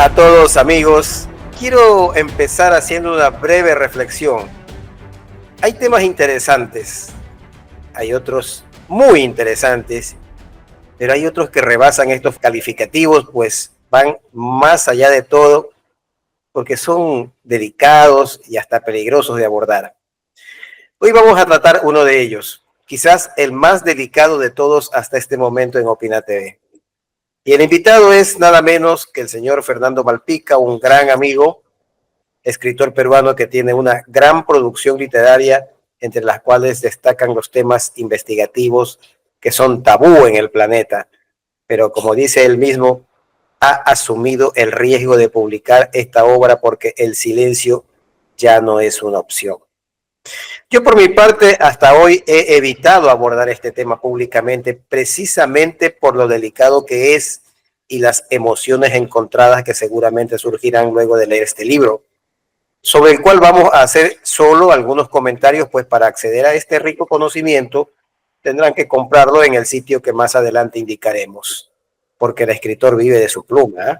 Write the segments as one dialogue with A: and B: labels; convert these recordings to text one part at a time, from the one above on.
A: Hola a todos amigos, quiero empezar haciendo una breve reflexión. Hay temas interesantes, hay otros muy interesantes, pero hay otros que rebasan estos calificativos, pues van más allá de todo, porque son delicados y hasta peligrosos de abordar. Hoy vamos a tratar uno de ellos, quizás el más delicado de todos hasta este momento en Opina TV. Y el invitado es nada menos que el señor Fernando Malpica, un gran amigo, escritor peruano que tiene una gran producción literaria, entre las cuales destacan los temas investigativos que son tabú en el planeta. Pero como dice él mismo, ha asumido el riesgo de publicar esta obra porque el silencio ya no es una opción. Yo por mi parte hasta hoy he evitado abordar este tema públicamente precisamente por lo delicado que es y las emociones encontradas que seguramente surgirán luego de leer este libro, sobre el cual vamos a hacer solo algunos comentarios, pues para acceder a este rico conocimiento tendrán que comprarlo en el sitio que más adelante indicaremos, porque el escritor vive de su pluma, ¿eh?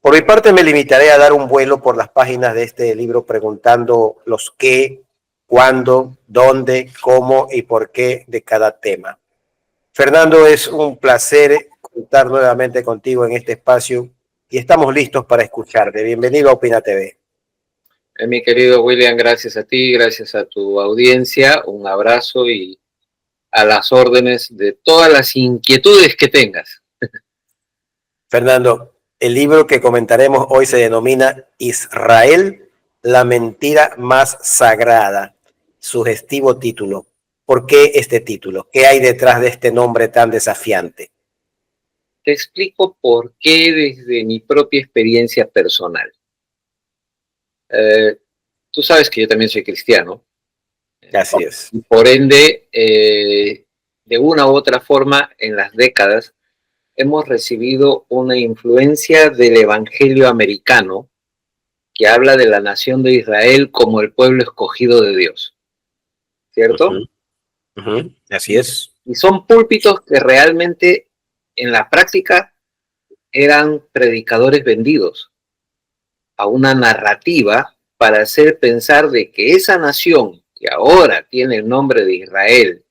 A: Por mi parte me limitaré a dar un vuelo por las páginas de este libro preguntando los qué, cuándo, dónde, cómo y por qué de cada tema. Fernando, es un placer contar nuevamente contigo en este espacio y estamos listos para escucharte. Bienvenido a Opina TV.
B: Mi querido William, gracias a ti, gracias a tu audiencia, un abrazo y a las órdenes de todas las inquietudes que tengas.
A: Fernando, el libro que comentaremos hoy se denomina Israel, la mentira más sagrada. Sugestivo título. ¿Por qué este título? ¿Qué hay detrás de este nombre tan desafiante?
B: Te explico por qué desde mi propia experiencia personal. Tú sabes que yo también soy cristiano.
A: Así es.
B: Por ende, de una u otra forma, en las décadas, hemos recibido una influencia del evangelio americano que habla de la nación de Israel como el pueblo escogido de Dios, ¿cierto?
A: Así es.
B: Y son púlpitos que realmente en la práctica eran predicadores vendidos a una narrativa para hacer pensar de que esa nación que ahora tiene el nombre de Israel,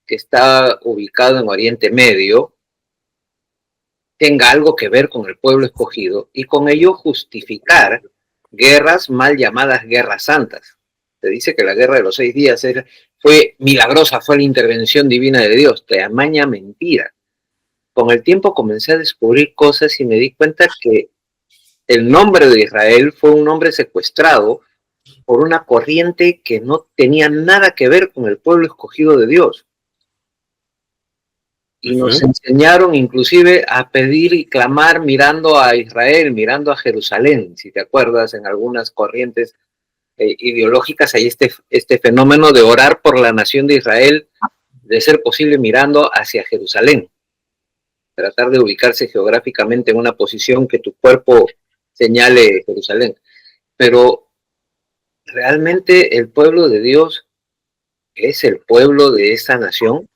B: que está ubicado en Oriente Medio, tenga algo que ver con el pueblo escogido y con ello justificar guerras mal llamadas guerras santas. Se dice que la guerra de los 6 días fue milagrosa, fue la intervención divina de Dios, tamaña mentira. Con el tiempo comencé a descubrir cosas y me di cuenta que el nombre de Israel fue un nombre secuestrado por una corriente que no tenía nada que ver con el pueblo escogido de Dios. Y nos enseñaron inclusive a pedir y clamar mirando a Israel, mirando a Jerusalén. Si te acuerdas, en algunas corrientes ideológicas hay este fenómeno de orar por la nación de Israel, de ser posible mirando hacia Jerusalén. Tratar de ubicarse geográficamente en una posición que tu cuerpo señale Jerusalén. Pero realmente el pueblo de Dios es el pueblo de esta nación.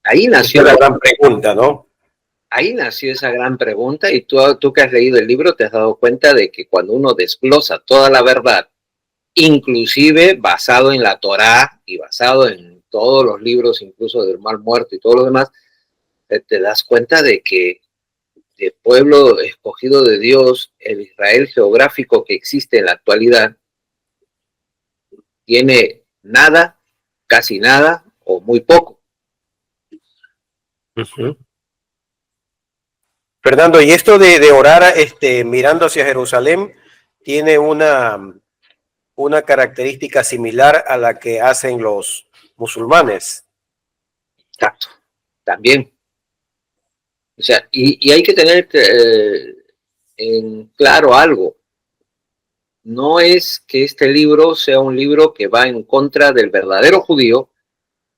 B: Ahí nació
A: la gran pregunta, ¿no?
B: Ahí nació esa gran pregunta y tú que has leído el libro te has dado cuenta de que cuando uno desglosa toda la verdad, inclusive basado en la Torá y basado en todos los libros, incluso del Mar Muerto y todo lo demás, te das cuenta de que el pueblo escogido de Dios, el Israel geográfico que existe en la actualidad, tiene nada, casi nada o muy poco.
A: Fernando, y esto de orar mirando hacia Jerusalén tiene una característica similar a la que hacen los musulmanes.
B: Exacto, también. O sea, y hay que tener en claro algo. No es que este libro sea un libro que va en contra del verdadero judío,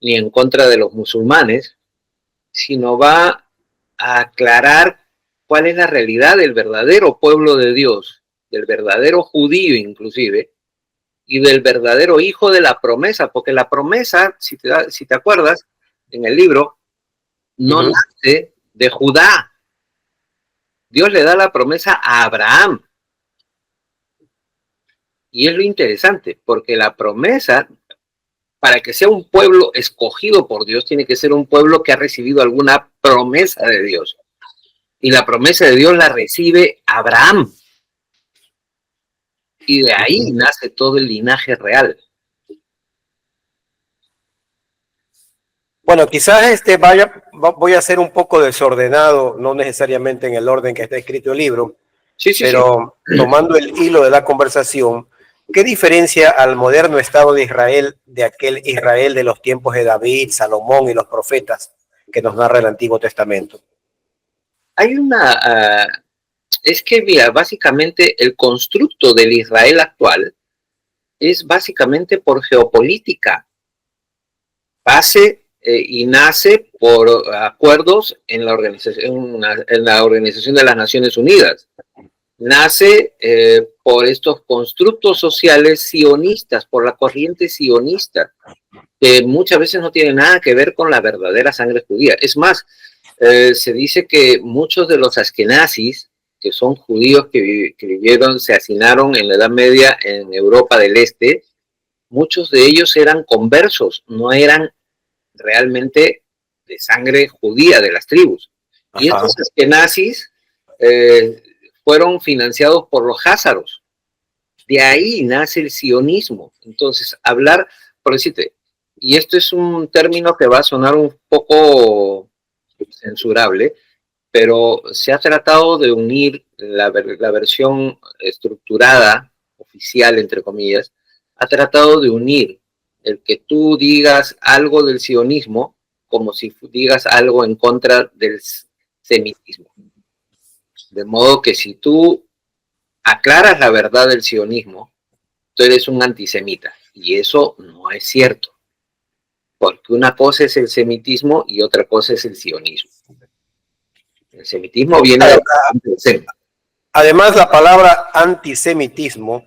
B: ni en contra de los musulmanes, sino va a aclarar cuál es la realidad del verdadero pueblo de Dios, del verdadero judío inclusive, y del verdadero hijo de la promesa, porque la promesa, si te acuerdas, en el libro, no nace de Judá, Dios le da la promesa a Abraham. Y es lo interesante, porque la promesa, para que sea un pueblo escogido por Dios, tiene que ser un pueblo que ha recibido alguna promesa de Dios. Y la promesa de Dios la recibe Abraham. Y de ahí nace todo el linaje real.
A: Bueno, quizás voy a ser un poco desordenado, no necesariamente en el orden que está escrito el libro,
B: Sí, sí,
A: pero
B: sí.
A: tomando el hilo de la conversación, ¿qué diferencia al moderno Estado de Israel de aquel Israel de los tiempos de David, Salomón y los profetas que nos narra el Antiguo Testamento?
B: Hay una... es que, mira, básicamente el constructo del Israel actual es básicamente por geopolítica. Base y nace por acuerdos en la Organización de las Naciones Unidas. Nace por estos constructos sociales sionistas, por la corriente sionista, que muchas veces no tiene nada que ver con la verdadera sangre judía. Es más, se dice que muchos de los askenazis, que son judíos que vivieron, se hacinaron en la Edad Media en Europa del Este, muchos de ellos eran conversos, no eran realmente de sangre judía de las tribus. Ajá. Y estos askenazis fueron financiados por los házaros. De ahí nace el sionismo. Entonces, hablar, por decirte, y esto es un término que va a sonar un poco censurable, pero se ha tratado de unir la versión estructurada, oficial, entre comillas, ha tratado de unir el que tú digas algo del sionismo como si digas algo en contra del semitismo. De modo que si tú aclaras la verdad del sionismo, tú eres un antisemita. Y eso no es cierto. Porque una cosa es el semitismo y otra cosa es el sionismo. El semitismo viene de...
A: Además, la palabra antisemitismo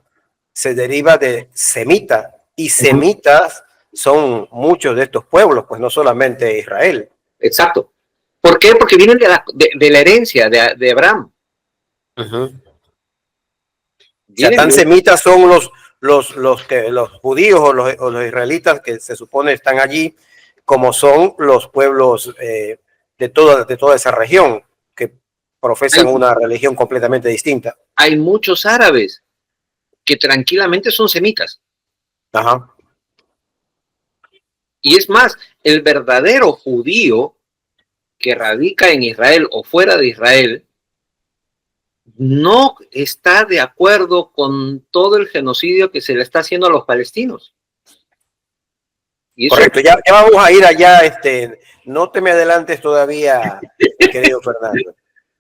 A: se deriva de semita, y semitas son muchos de estos pueblos, pues no solamente Israel.
B: Exacto. ¿Por qué? Porque vienen de la herencia de Abraham.
A: O sea, tan semitas son los judíos o los israelitas que se supone están allí, como son los pueblos de toda esa región que profesan una religión completamente distinta.
B: Hay muchos árabes que tranquilamente son semitas.
A: Ajá.
B: Y es más, el verdadero judío que radica en Israel o fuera de Israel no está de acuerdo con todo el genocidio que se le está haciendo a los palestinos.
A: Y eso... Correcto, ya vamos a ir allá, no te me adelantes todavía, querido Fernando.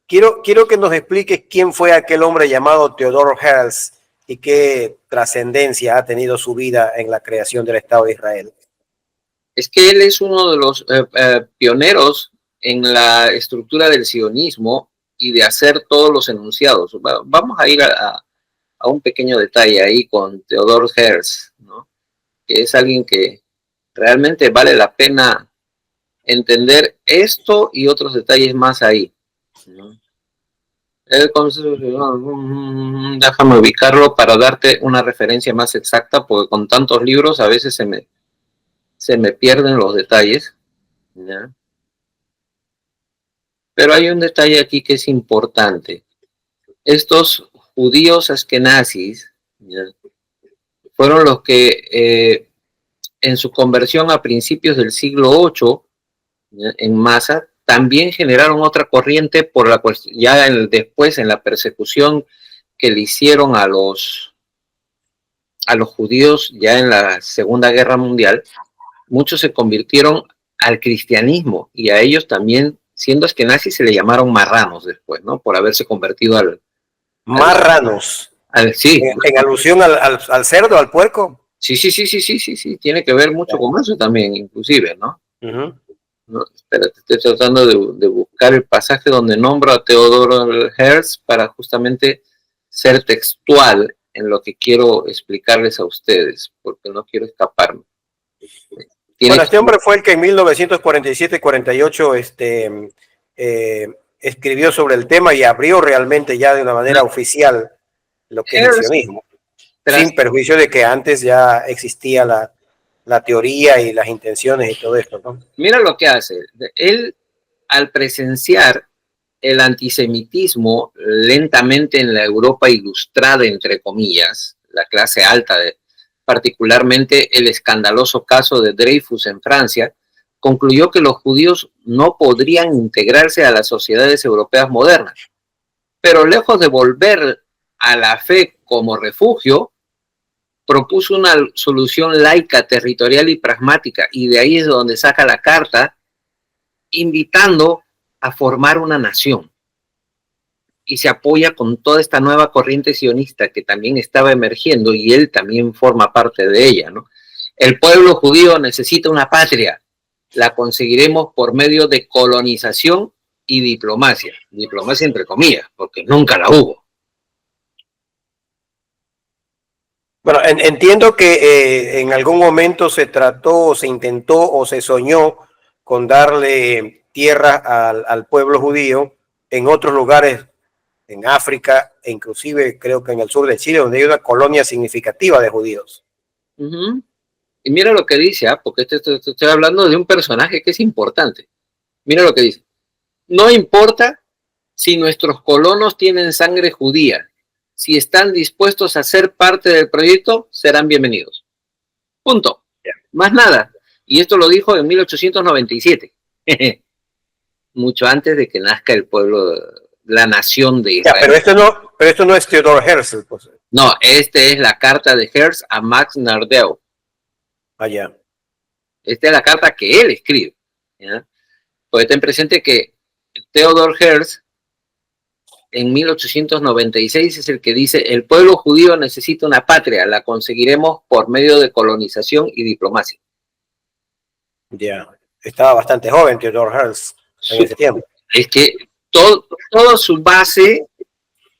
A: Quiero que nos expliques quién fue aquel hombre llamado Theodor Herzl y qué trascendencia ha tenido su vida en la creación del Estado de Israel.
B: Es que él es uno de los pioneros en la estructura del sionismo y de hacer todos los enunciados. Vamos a ir a un pequeño detalle ahí con Theodor Herzl, ¿no? Que es alguien que realmente vale la pena entender esto y otros detalles más ahí, ¿no? Déjame ubicarlo para darte una referencia más exacta, porque con tantos libros a veces se me pierden los detalles, ¿ya? Pero hay un detalle aquí que es importante. Estos judíos askenazis, ¿ya?, fueron los que en su conversión a principios del siglo VIII, ¿ya?, en masa, también generaron otra corriente por la cual ya después en la persecución que le hicieron a los judíos ya en la Segunda Guerra Mundial, muchos se convirtieron al cristianismo y a ellos también, siendo askenazis, se le llamaron marranos después, ¿no? Por haberse convertido
A: marranos.
B: Sí.
A: En alusión al cerdo, al puerco.
B: Sí, tiene que ver mucho con eso también, inclusive, ¿no? No, espérate, estoy tratando de buscar el pasaje donde nombro a Theodor Herzl para justamente ser textual en lo que quiero explicarles a ustedes, porque no quiero escaparme.
A: Bueno, este hombre fue el que en 1947-48 escribió sobre el tema y abrió realmente ya de una manera oficial lo que es el sionismo, sin perjuicio de que antes ya existía la teoría y las intenciones y todo esto, ¿no?
B: Mira lo que hace. Él, al presenciar el antisemitismo lentamente en la Europa ilustrada, entre comillas, la clase alta, particularmente el escandaloso caso de Dreyfus en Francia, concluyó que los judíos no podrían integrarse a las sociedades europeas modernas. Pero lejos de volver a la fe como refugio, propuso una solución laica, territorial y pragmática, y de ahí es donde saca la carta invitando a formar una nación. Y se apoya con toda esta nueva corriente sionista que también estaba emergiendo, y él también forma parte de ella, ¿no? El pueblo judío necesita una patria. La conseguiremos por medio de colonización y diplomacia. Diplomacia entre comillas, porque nunca la hubo.
A: Bueno, entiendo que en algún momento se trató, se intentó o se soñó con darle tierra al pueblo judío en otros lugares, en África, e inclusive creo que en el sur de Chile, donde hay una colonia significativa de judíos.
B: Y mira lo que dice, porque estoy hablando de un personaje que es importante. Mira lo que dice. No importa si nuestros colonos tienen sangre judía. Si están dispuestos a ser parte del proyecto, serán bienvenidos. Punto. Más nada. Y esto lo dijo en 1897. Mucho antes de que nazca el pueblo, la nación de Israel.
A: Pero esto no es Theodor Herzl. Pues.
B: No, esta es la carta de Herzl a Max Nardeu.
A: Allá.
B: Esta es la carta que él escribe. ¿Ya? Pues ten presente que Theodor Herzl en 1896 es el que dice: el pueblo judío necesita una patria, la conseguiremos por medio de colonización y diplomacia.
A: Ya, estaba bastante joven Theodor Herzl en ese tiempo.
B: Es que toda su base,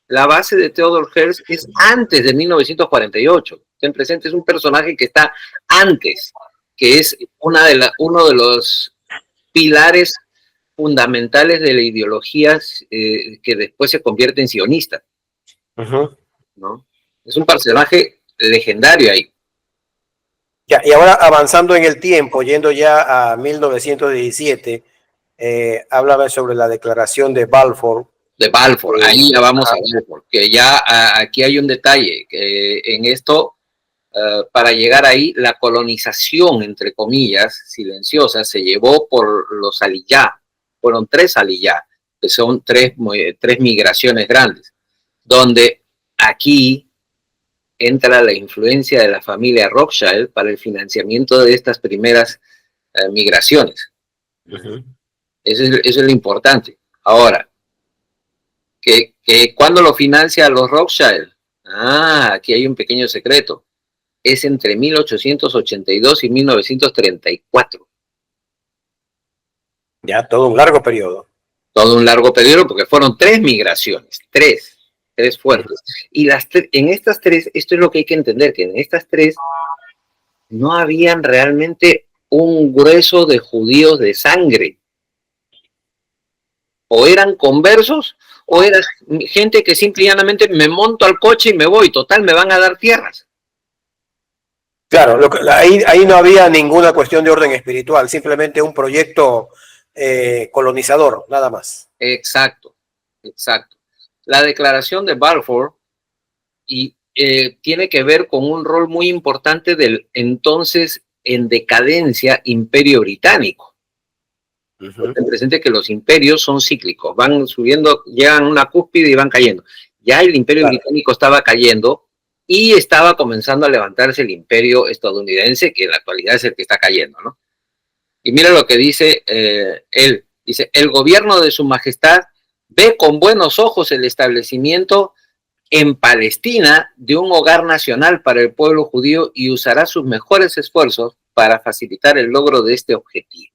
B: la base de Theodor Herzl es antes de 1948. Ten presente, es un personaje que está antes, que es uno de los pilares fundamentales de la ideología que después se convierte en sionista. ¿No? Es un personaje legendario ahí.
A: Ya, y ahora avanzando en el tiempo, yendo ya a 1917, háblame sobre la declaración de Balfour.
B: De Balfour, ahí ya vamos a Balfour, que ya aquí hay un detalle, que en esto, para llegar ahí, la colonización, entre comillas, silenciosa, se llevó por los Aliyah. Fueron 3 Aliyah, que son 3 migraciones grandes, donde aquí entra la influencia de la familia Rothschild para el financiamiento de estas primeras migraciones. Eso es lo importante. Ahora, que ¿cuándo lo financia los Rothschild? Aquí hay un pequeño secreto. Es entre 1882 y 1934.
A: Ya, todo un largo periodo.
B: Todo un largo periodo, porque fueron 3 migraciones, 3 fuertes. Y en estas 3, esto es lo que hay que entender, que en estas 3 no habían realmente un grueso de judíos de sangre. O eran conversos, o era gente que simplemente me monto al coche y me voy, total, me van a dar tierras.
A: Claro, ahí no había ninguna cuestión de orden espiritual, simplemente un proyecto colonizador, nada más.
B: Exacto. La declaración de Balfour tiene que ver con un rol muy importante del entonces en decadencia Imperio Británico. Ten presente que los imperios son cíclicos, van subiendo, llegan a una cúspide y van cayendo. Ya el Imperio Británico estaba cayendo y estaba comenzando a levantarse el Imperio estadounidense, que en la actualidad es el que está cayendo, ¿no? Y mira lo que dice él. Dice: el gobierno de su majestad ve con buenos ojos el establecimiento en Palestina de un hogar nacional para el pueblo judío y usará sus mejores esfuerzos para facilitar el logro de este objetivo.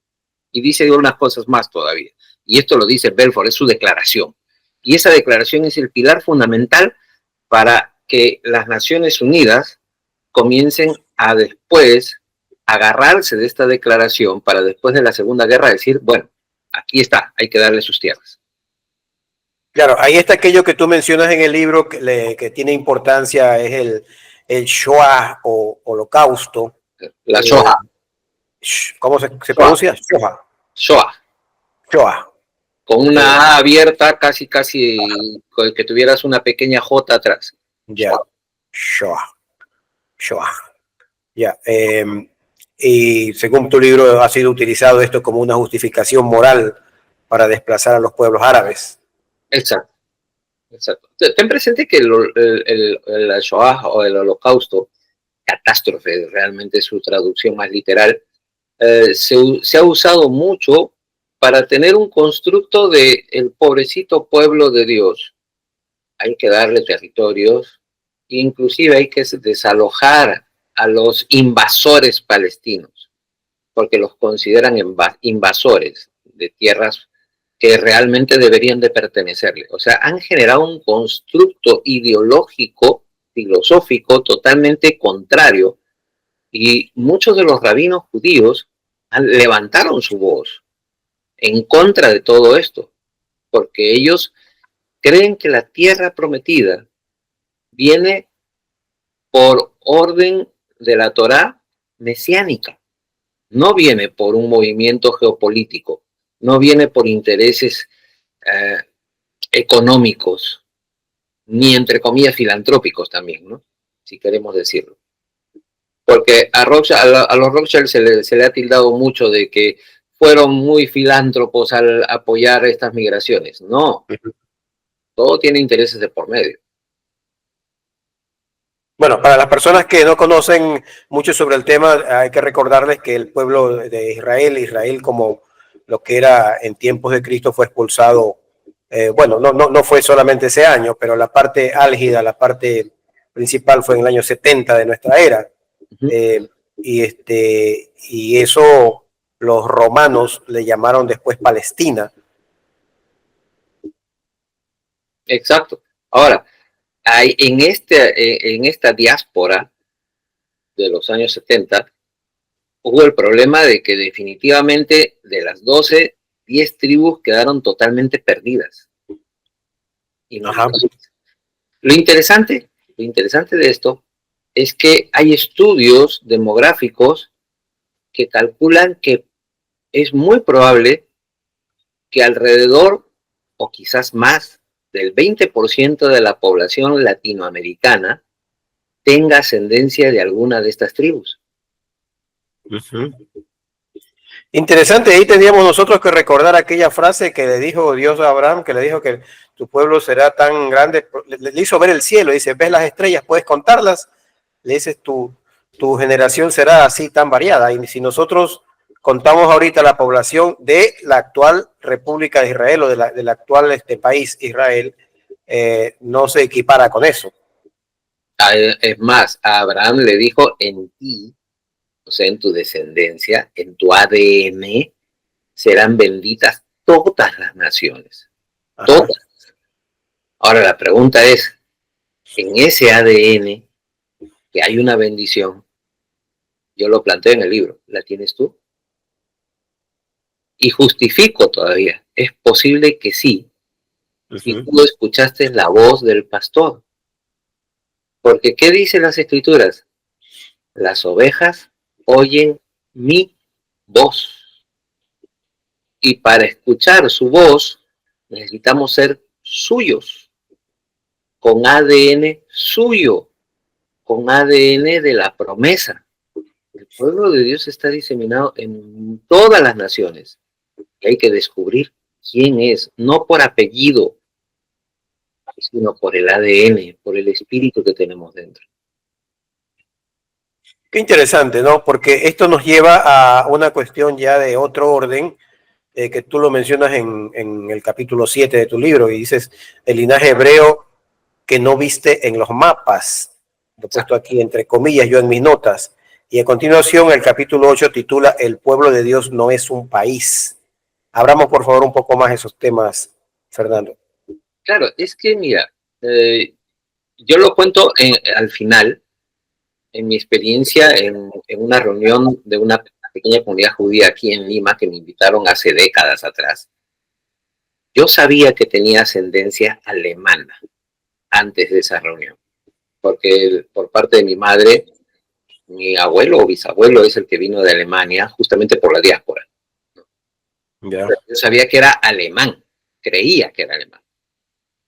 B: Y dice unas cosas más todavía. Y esto lo dice Balfour, es su declaración. Y esa declaración es el pilar fundamental para que las Naciones Unidas comiencen a después agarrarse de esta declaración para después de la Segunda Guerra decir: bueno, aquí está, hay que darle sus tierras.
A: Claro, ahí está aquello que tú mencionas en el libro que tiene importancia, es el Shoah o Holocausto.
B: La
A: Eh,
B: Shoah,
A: ¿Cómo se
B: Shoah,
A: pronuncia? Shoah.
B: Shoah,
A: Shoah.
B: con
A: Eh,
B: una A abierta, casi, casi, con que tuvieras una pequeña J atrás.
A: ya.
B: Shoah.
A: Shoah. Shoah. Ya. Y según tu libro ha sido utilizado esto como una justificación moral para desplazar a los pueblos árabes.
B: Exacto, exacto. Ten presente que la Shoah o el Holocausto, catástrofe, realmente es su traducción más literal, se ha usado mucho para tener un constructo de el pobrecito pueblo de Dios. Hay que darle territorios, inclusive hay que desalojar a los invasores palestinos, porque los consideran invasores de tierras que realmente deberían de pertenecerle. O sea, han generado un constructo ideológico, filosófico, totalmente contrario, y muchos de los rabinos judíos levantaron su voz en contra de todo esto, porque ellos creen que la tierra prometida viene por orden de la Torá mesiánica, no viene por un movimiento geopolítico, no viene por intereses eh, económicos, ni entre comillas filantrópicos también, ¿no? Si queremos decirlo. Porque a los Rothschild se le ha tildado mucho de que fueron muy filántropos al apoyar estas migraciones. No, todo tiene intereses de por medio.
A: Bueno, para las personas que no conocen mucho sobre el tema, hay que recordarles que el pueblo de Israel como lo que era en tiempos de Cristo fue expulsado, bueno, no fue solamente ese año, pero la parte álgida, la parte principal fue en el año 70 de nuestra era. Eh, y eso los romanos le llamaron después Palestina.
B: Exacto. Ahora, en esta diáspora de los años 70, hubo el problema de que definitivamente de las 12, 10 tribus quedaron totalmente perdidas.
A: Ajá.
B: Lo interesante, lo interesante de esto es que hay estudios demográficos que calculan que es muy probable que alrededor, o quizás más, del 20% de la población latinoamericana tenga ascendencia de alguna de estas tribus.
A: Uh-huh. Interesante, ahí tendríamos nosotros que recordar aquella frase que le dijo Dios a Abraham, que le dijo que tu pueblo será tan grande, le hizo ver el cielo, dice, ves las estrellas, puedes contarlas, le dices, tu generación será así tan variada. Y si nosotros contamos ahorita la población de la actual República de Israel o del actual país Israel, no se equipara con eso.
B: Es más, a Abraham le dijo, en ti, o sea, en tu descendencia, en tu ADN, serán benditas todas las naciones.
A: Ajá.
B: Todas. Ahora la pregunta es, en ese ADN, que hay una bendición, yo lo planteo en el libro, ¿la tienes tú? Y justifico todavía, es posible que sí, si tú escuchaste la voz del pastor. Porque, ¿qué dicen las escrituras? Las ovejas oyen mi voz. Y para escuchar su voz, necesitamos ser suyos, con ADN suyo, con ADN de la promesa. El pueblo de Dios está diseminado en todas las naciones. Y hay que descubrir quién es, no por apellido, sino por el ADN, por el espíritu que tenemos dentro.
A: Qué interesante, ¿no? Porque esto nos lleva a una cuestión ya de otro orden, que tú lo mencionas en el capítulo 7 de tu libro, y dices, el linaje hebreo que no viste en los mapas. Lo he puesto aquí entre comillas yo en mis notas. Y a continuación el capítulo 8 titula El pueblo de Dios no es un país. Abramos por favor un poco más esos temas, Fernando.
B: Claro, es que mira, yo lo cuento al final, en mi experiencia en una reunión de una pequeña comunidad judía aquí en Lima que me invitaron hace décadas atrás. Yo sabía que tenía ascendencia alemana antes de esa reunión, porque por parte de mi madre, mi abuelo o bisabuelo es el que vino de Alemania justamente por la diáspora.
A: Ya.
B: Yo sabía que era alemán, creía que era alemán.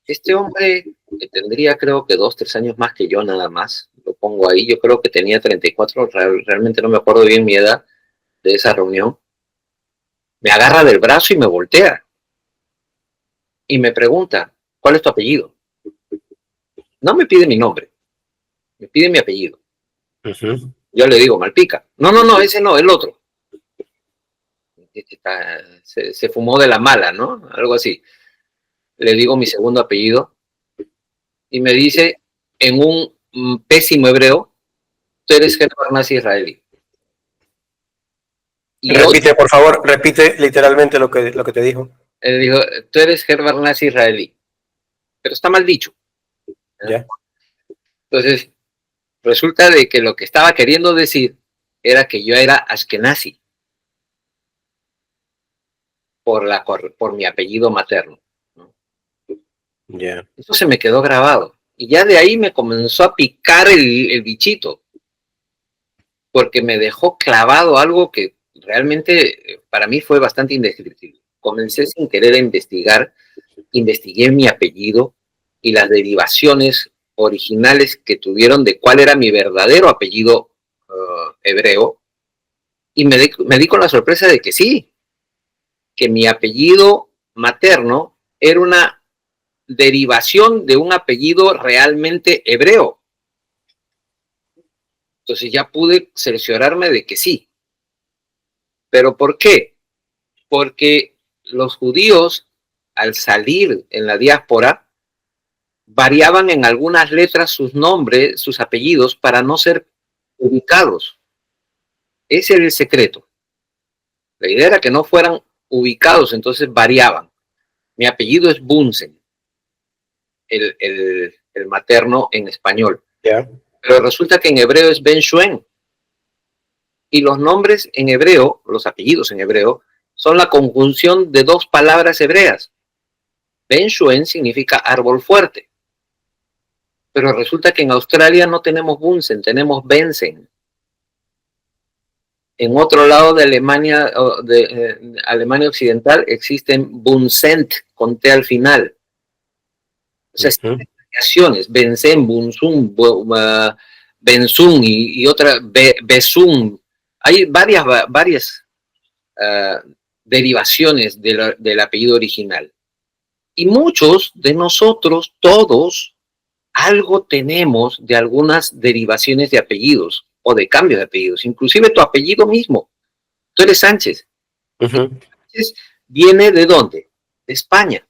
B: Este hombre, que tendría creo que 2, 3 años más que yo nada más, lo pongo ahí, yo creo que tenía 34, realmente no me acuerdo bien mi edad de esa reunión, me agarra del brazo y me voltea y me pregunta, ¿cuál es tu apellido? No me pide mi nombre, me pide mi apellido.
A: Uh-huh.
B: Yo le digo, Malpica. No, no, no, ese no, el otro. Se fumó de la mala, ¿no? Algo así. Le digo mi segundo apellido y me dice en un pésimo hebreo, tú eres Germán nazi israelí. Y yo
A: Repite, por favor, repite literalmente lo que te dijo.
B: le digo, tú eres Germán nazi israelí. Pero está mal dicho.
A: Ya.
B: Entonces, resulta de que lo que estaba queriendo decir era que yo era Ashkenazi por mi apellido materno, ¿no?
A: Ya.
B: Eso se me quedó grabado. Y ya de ahí me comenzó a picar el bichito, porque me dejó clavado algo que realmente para mí fue bastante indescriptible. Comencé sin querer a investigar, investigué mi apellido y las derivaciones originales que tuvieron de cuál era mi verdadero apellido hebreo, y me di con la sorpresa de que sí, que mi apellido materno era una derivación de un apellido realmente hebreo. Entonces ya pude cerciorarme de que sí. ¿Pero por qué? Porque los judíos, al salir en la diáspora, variaban en algunas letras sus nombres, sus apellidos, para no ser ubicados. Ese era el secreto. La idea era que no fueran ubicados, entonces variaban. Mi apellido es Bunsen, el materno en español.
A: Ya.
B: Pero resulta que en hebreo es Ben Shuen. Y los nombres en hebreo, los apellidos en hebreo, son la conjunción de dos palabras hebreas. Ben Shuen significa árbol fuerte. Pero resulta que en Australia no tenemos Bunsen, tenemos Bensen. En otro lado de Alemania, Alemania Occidental, existen Bunsent con T al final. O sea,
A: Uh-huh.
B: variaciones, Bensen, Bunsun, Bensun y otra, Besun. Hay varias derivaciones del apellido original. Y muchos de nosotros, todos, algo tenemos de algunas derivaciones de apellidos o de cambio de apellidos, inclusive tu apellido mismo. Tú eres Sánchez.
A: Uh-huh.
B: Sánchez viene ¿de dónde? De España.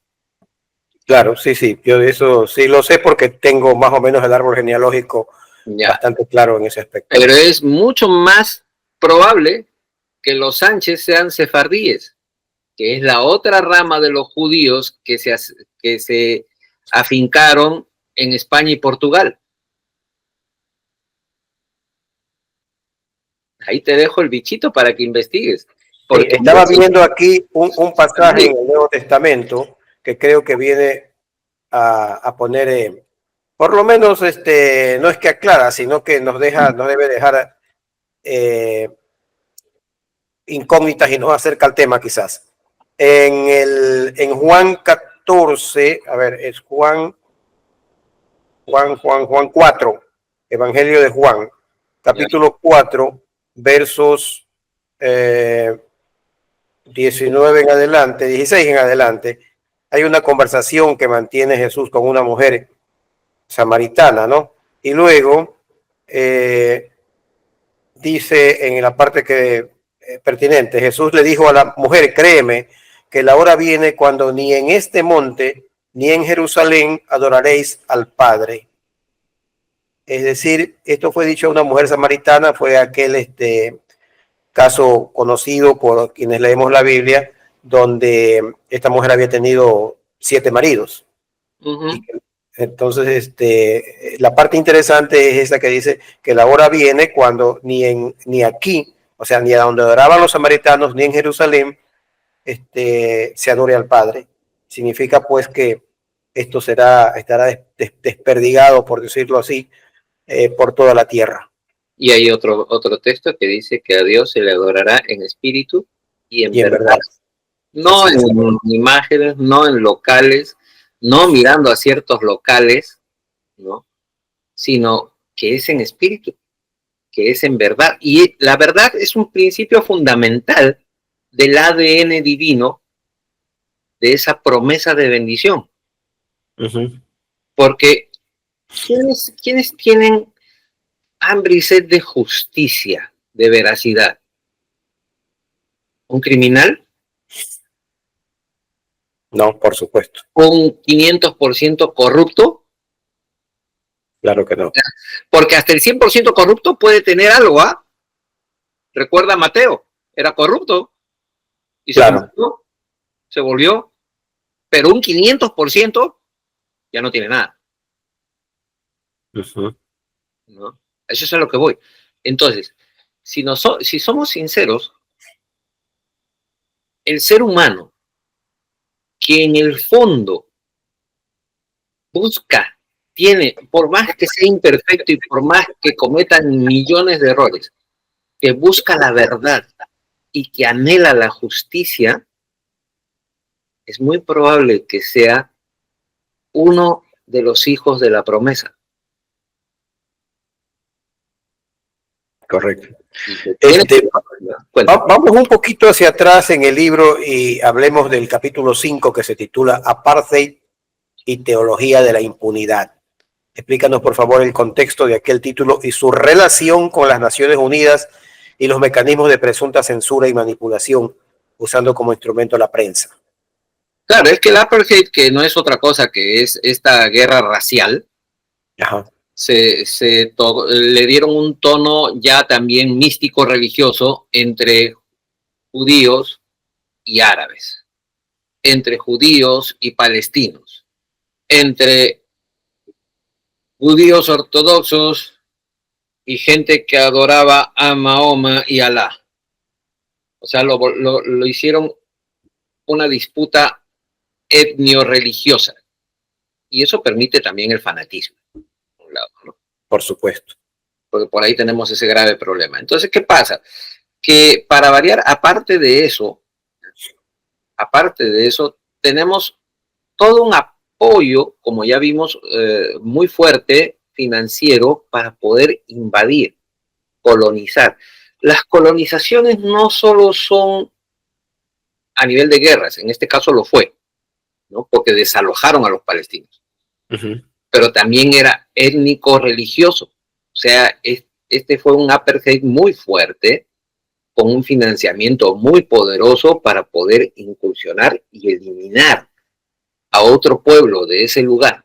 A: Claro, sí, sí. Yo de eso sí lo sé porque tengo más o menos el árbol genealógico
B: Ya.
A: bastante claro en ese aspecto.
B: Pero es mucho más probable que los Sánchez sean sefardíes, que es la otra rama de los judíos que se afincaron en España y Portugal. Ahí te dejo el bichito para que investigues.
A: Sí, estaba viendo aquí un pasaje en el Nuevo Testamento que creo que viene a poner, por lo menos, no es que aclara, sino que nos debe dejar incógnitas y nos acerca al tema quizás. En Juan 14, a ver, es Juan 4, Evangelio de Juan, capítulo 4, versos 19 en adelante, 16 en adelante, hay una conversación que mantiene Jesús con una mujer samaritana, ¿no? Y luego dice en la parte que pertinente, Jesús le dijo a la mujer, créeme que la hora viene cuando ni en este monte ni en Jerusalén adoraréis al Padre. Es decir, esto fue dicho a una mujer samaritana, fue aquel caso conocido por quienes leemos la Biblia, donde esta mujer había tenido 7 maridos.
B: Uh-huh.
A: Entonces, la parte interesante es esta que dice que la hora viene cuando ni aquí, o sea, ni a donde adoraban los samaritanos, ni en Jerusalén, se adore al Padre. significa pues que esto estará desperdigado, por decirlo así, por toda la tierra.
B: Y hay otro texto que dice que a Dios se le adorará en espíritu y en
A: Y en
B: verdad.
A: verdad,
B: No
A: así
B: en
A: es.
B: imágenes, no en locales, no mirando a ciertos locales, ¿no? Sino que es en espíritu, que es en verdad. Y la verdad es un principio fundamental del ADN divino, de esa promesa de bendición. Porque ¿quiénes tienen hambre y sed de justicia, de veracidad? ¿Un criminal?
A: No, por supuesto.
B: ¿Un 500% corrupto?
A: Claro que no.
B: Porque hasta el 100% corrupto puede tener algo, ¿ah? Recuerda a Mateo, era corrupto y
A: Claro.
B: se volvió, pero un 500% ya no tiene nada, ¿no? Eso es a lo que voy. Entonces, si somos sinceros, el ser humano que en el fondo busca, tiene, por más que sea imperfecto y por más que cometan millones de errores, que busca la verdad y que anhela la justicia, es muy probable que sea uno de los hijos de la promesa.
A: Correcto.
B: Tiene
A: Vamos un poquito hacia atrás en el libro y hablemos del capítulo 5 que se titula Apartheid y Teología de la Impunidad. Explícanos, por favor, el contexto de aquel título y su relación con las Naciones Unidas y los mecanismos de presunta censura y manipulación usando como instrumento la prensa.
B: Claro, es que el apartheid, que no es otra cosa que es esta guerra racial,
A: Ajá.
B: le dieron un tono ya también místico religioso entre judíos y árabes, entre judíos y palestinos, entre judíos ortodoxos y gente que adoraba a Mahoma y Alá. O sea, lo hicieron una disputa etnio-religiosa. Y eso permite también el fanatismo, por un lado, ¿no?
A: Por supuesto.
B: Porque por ahí tenemos ese grave problema. Entonces, ¿qué pasa? Que para variar, aparte de eso, tenemos todo un apoyo, como ya vimos, muy fuerte, financiero, para poder invadir, colonizar. Las colonizaciones no solo son a nivel de guerras, en este caso lo fue, ¿no? Porque desalojaron a los palestinos. Pero también era étnico-religioso. O sea, este fue un apartheid muy fuerte, con un financiamiento muy poderoso para poder incursionar y eliminar a otro pueblo de ese lugar,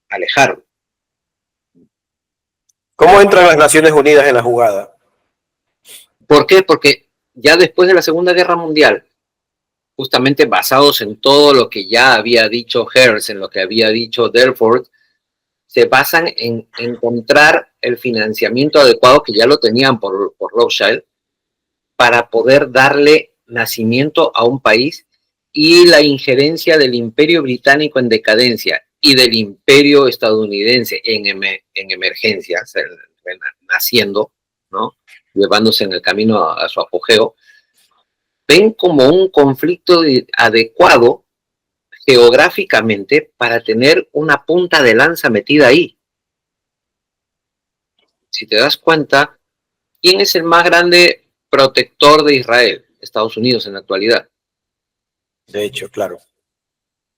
B: alejarlo.
A: ¿Cómo entran las Naciones Unidas en la jugada?
B: ¿Por qué? Porque ya después de la Segunda Guerra Mundial, justamente basados en todo lo que ya había dicho Hearst, en lo que había dicho Delford, se basan en encontrar el financiamiento adecuado, que ya lo tenían por Rothschild, para poder darle nacimiento a un país, y la injerencia del Imperio Británico en decadencia y del Imperio estadounidense en emergencia, naciendo, ¿no? Llevándose en el camino a su apogeo, ven como un conflicto adecuado geográficamente para tener una punta de lanza metida ahí. Si te das cuenta, ¿quién es el más grande protector de Israel? Estados Unidos en la actualidad.
A: De hecho, claro.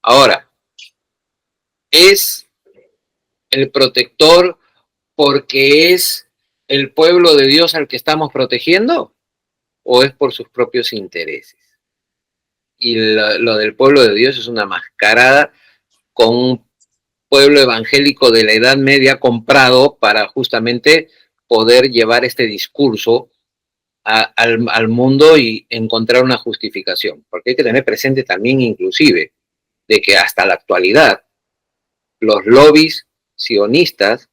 B: Ahora, ¿es el protector porque es el pueblo de Dios al que estamos protegiendo? ¿O es por sus propios intereses? Y lo del pueblo de Dios es una mascarada con un pueblo evangélico de la Edad Media comprado para justamente poder llevar este discurso al mundo y encontrar una justificación. Porque hay que tener presente también, inclusive, de que hasta la actualidad los lobbies sionistas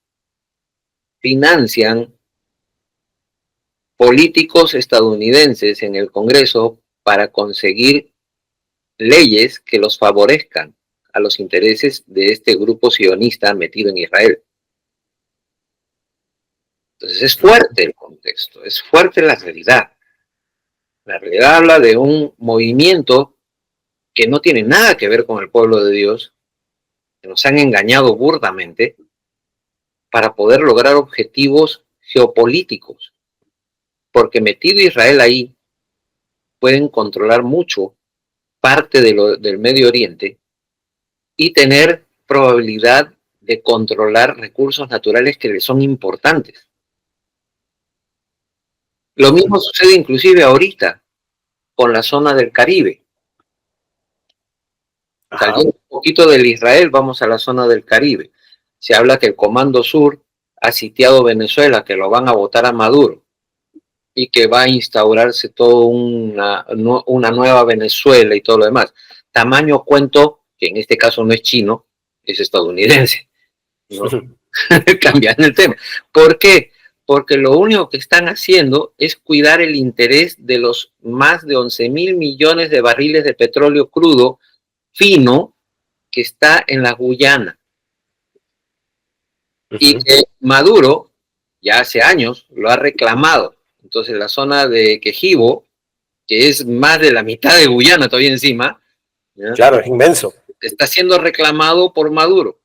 B: financian políticos estadounidenses en el Congreso para conseguir leyes que los favorezcan a los intereses de este grupo sionista metido en Israel. Entonces es fuerte el contexto, es fuerte la realidad. La realidad habla de un movimiento que no tiene nada que ver con el pueblo de Dios, que nos han engañado burdamente para poder lograr objetivos geopolíticos. Porque metido Israel ahí, pueden controlar mucho parte del Medio Oriente y tener probabilidad de controlar recursos naturales que les son importantes. Lo mismo sucede inclusive ahorita con la zona del Caribe. Saliendo un poquito del Israel, vamos a la zona del Caribe. Se habla que el Comando Sur ha sitiado Venezuela, que lo van a votar a Maduro y que va a instaurarse toda una nueva Venezuela y todo lo demás. Tamaño cuento, que en este caso no es chino, es estadounidense. ¿No? Cambiando el tema. ¿Por qué? Porque lo único que están haciendo es cuidar el interés de los más de 11.000 millones de barriles de petróleo crudo fino que está en la Guyana. Y que Maduro ya hace años lo ha reclamado. Entonces la zona de Quejibo, que es más de la mitad de Guyana todavía encima, ¿ya?
A: Claro, es inmenso.
B: Está siendo reclamado por Maduro.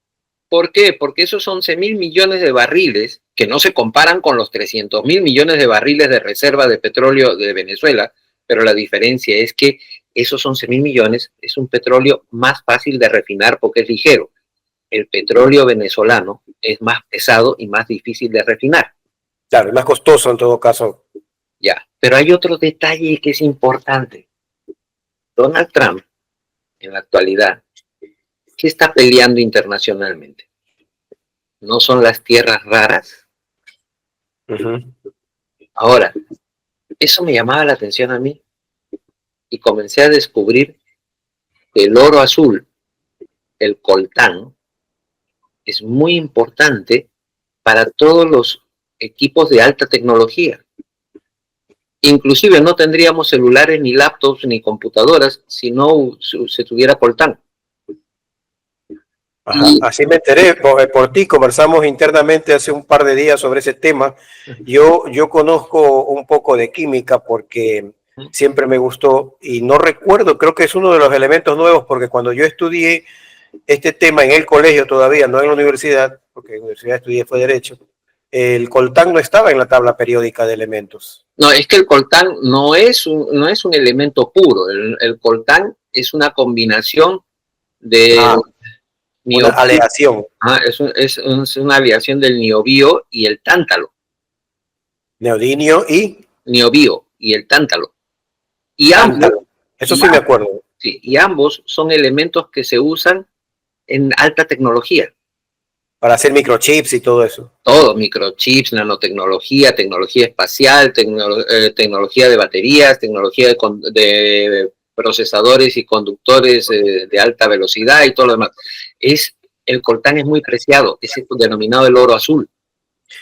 B: ¿Por qué? Porque esos 11.000 millones de barriles, que no se comparan con los 300.000 millones de barriles de reserva de petróleo de Venezuela, pero la diferencia es que esos 11.000 millones es un petróleo más fácil de refinar porque es ligero. El petróleo venezolano es más pesado y más difícil de refinar.
A: Claro, es más costoso en todo caso.
B: Ya, pero hay otro detalle que es importante. Donald Trump, en la actualidad, ¿qué está peleando internacionalmente? ¿No son las tierras raras? Ahora, eso me llamaba la atención a mí y comencé a descubrir que el oro azul, el coltán, es muy importante para todos los equipos de alta tecnología. Inclusive no tendríamos celulares, ni laptops, ni computadoras si no se tuviera coltán.
A: Ajá, así me enteré por ti, conversamos internamente hace un par de días sobre ese tema. Yo conozco un poco de química porque siempre me gustó y no recuerdo, creo que es uno de los elementos nuevos porque cuando yo estudié este tema en el colegio todavía, no en la universidad, porque en la universidad estudié fue Derecho, el coltán no estaba en la tabla periódica de elementos.
B: No, es que el coltán no es un elemento puro, el coltán es una combinación de...
A: Una aleación.
B: Es una aleación del niobio y el tántalo.
A: Neodimio y...
B: Niobio y el tántalo. Y
A: ambos, eso sí me acuerdo.
B: Sí, y ambos son elementos que se usan en alta tecnología.
A: Para hacer microchips y todo eso.
B: Todo, microchips, nanotecnología, tecnología espacial, tecnología de baterías, tecnología de procesadores y conductores de alta velocidad y todo lo demás. El coltán es muy preciado, es denominado el oro azul.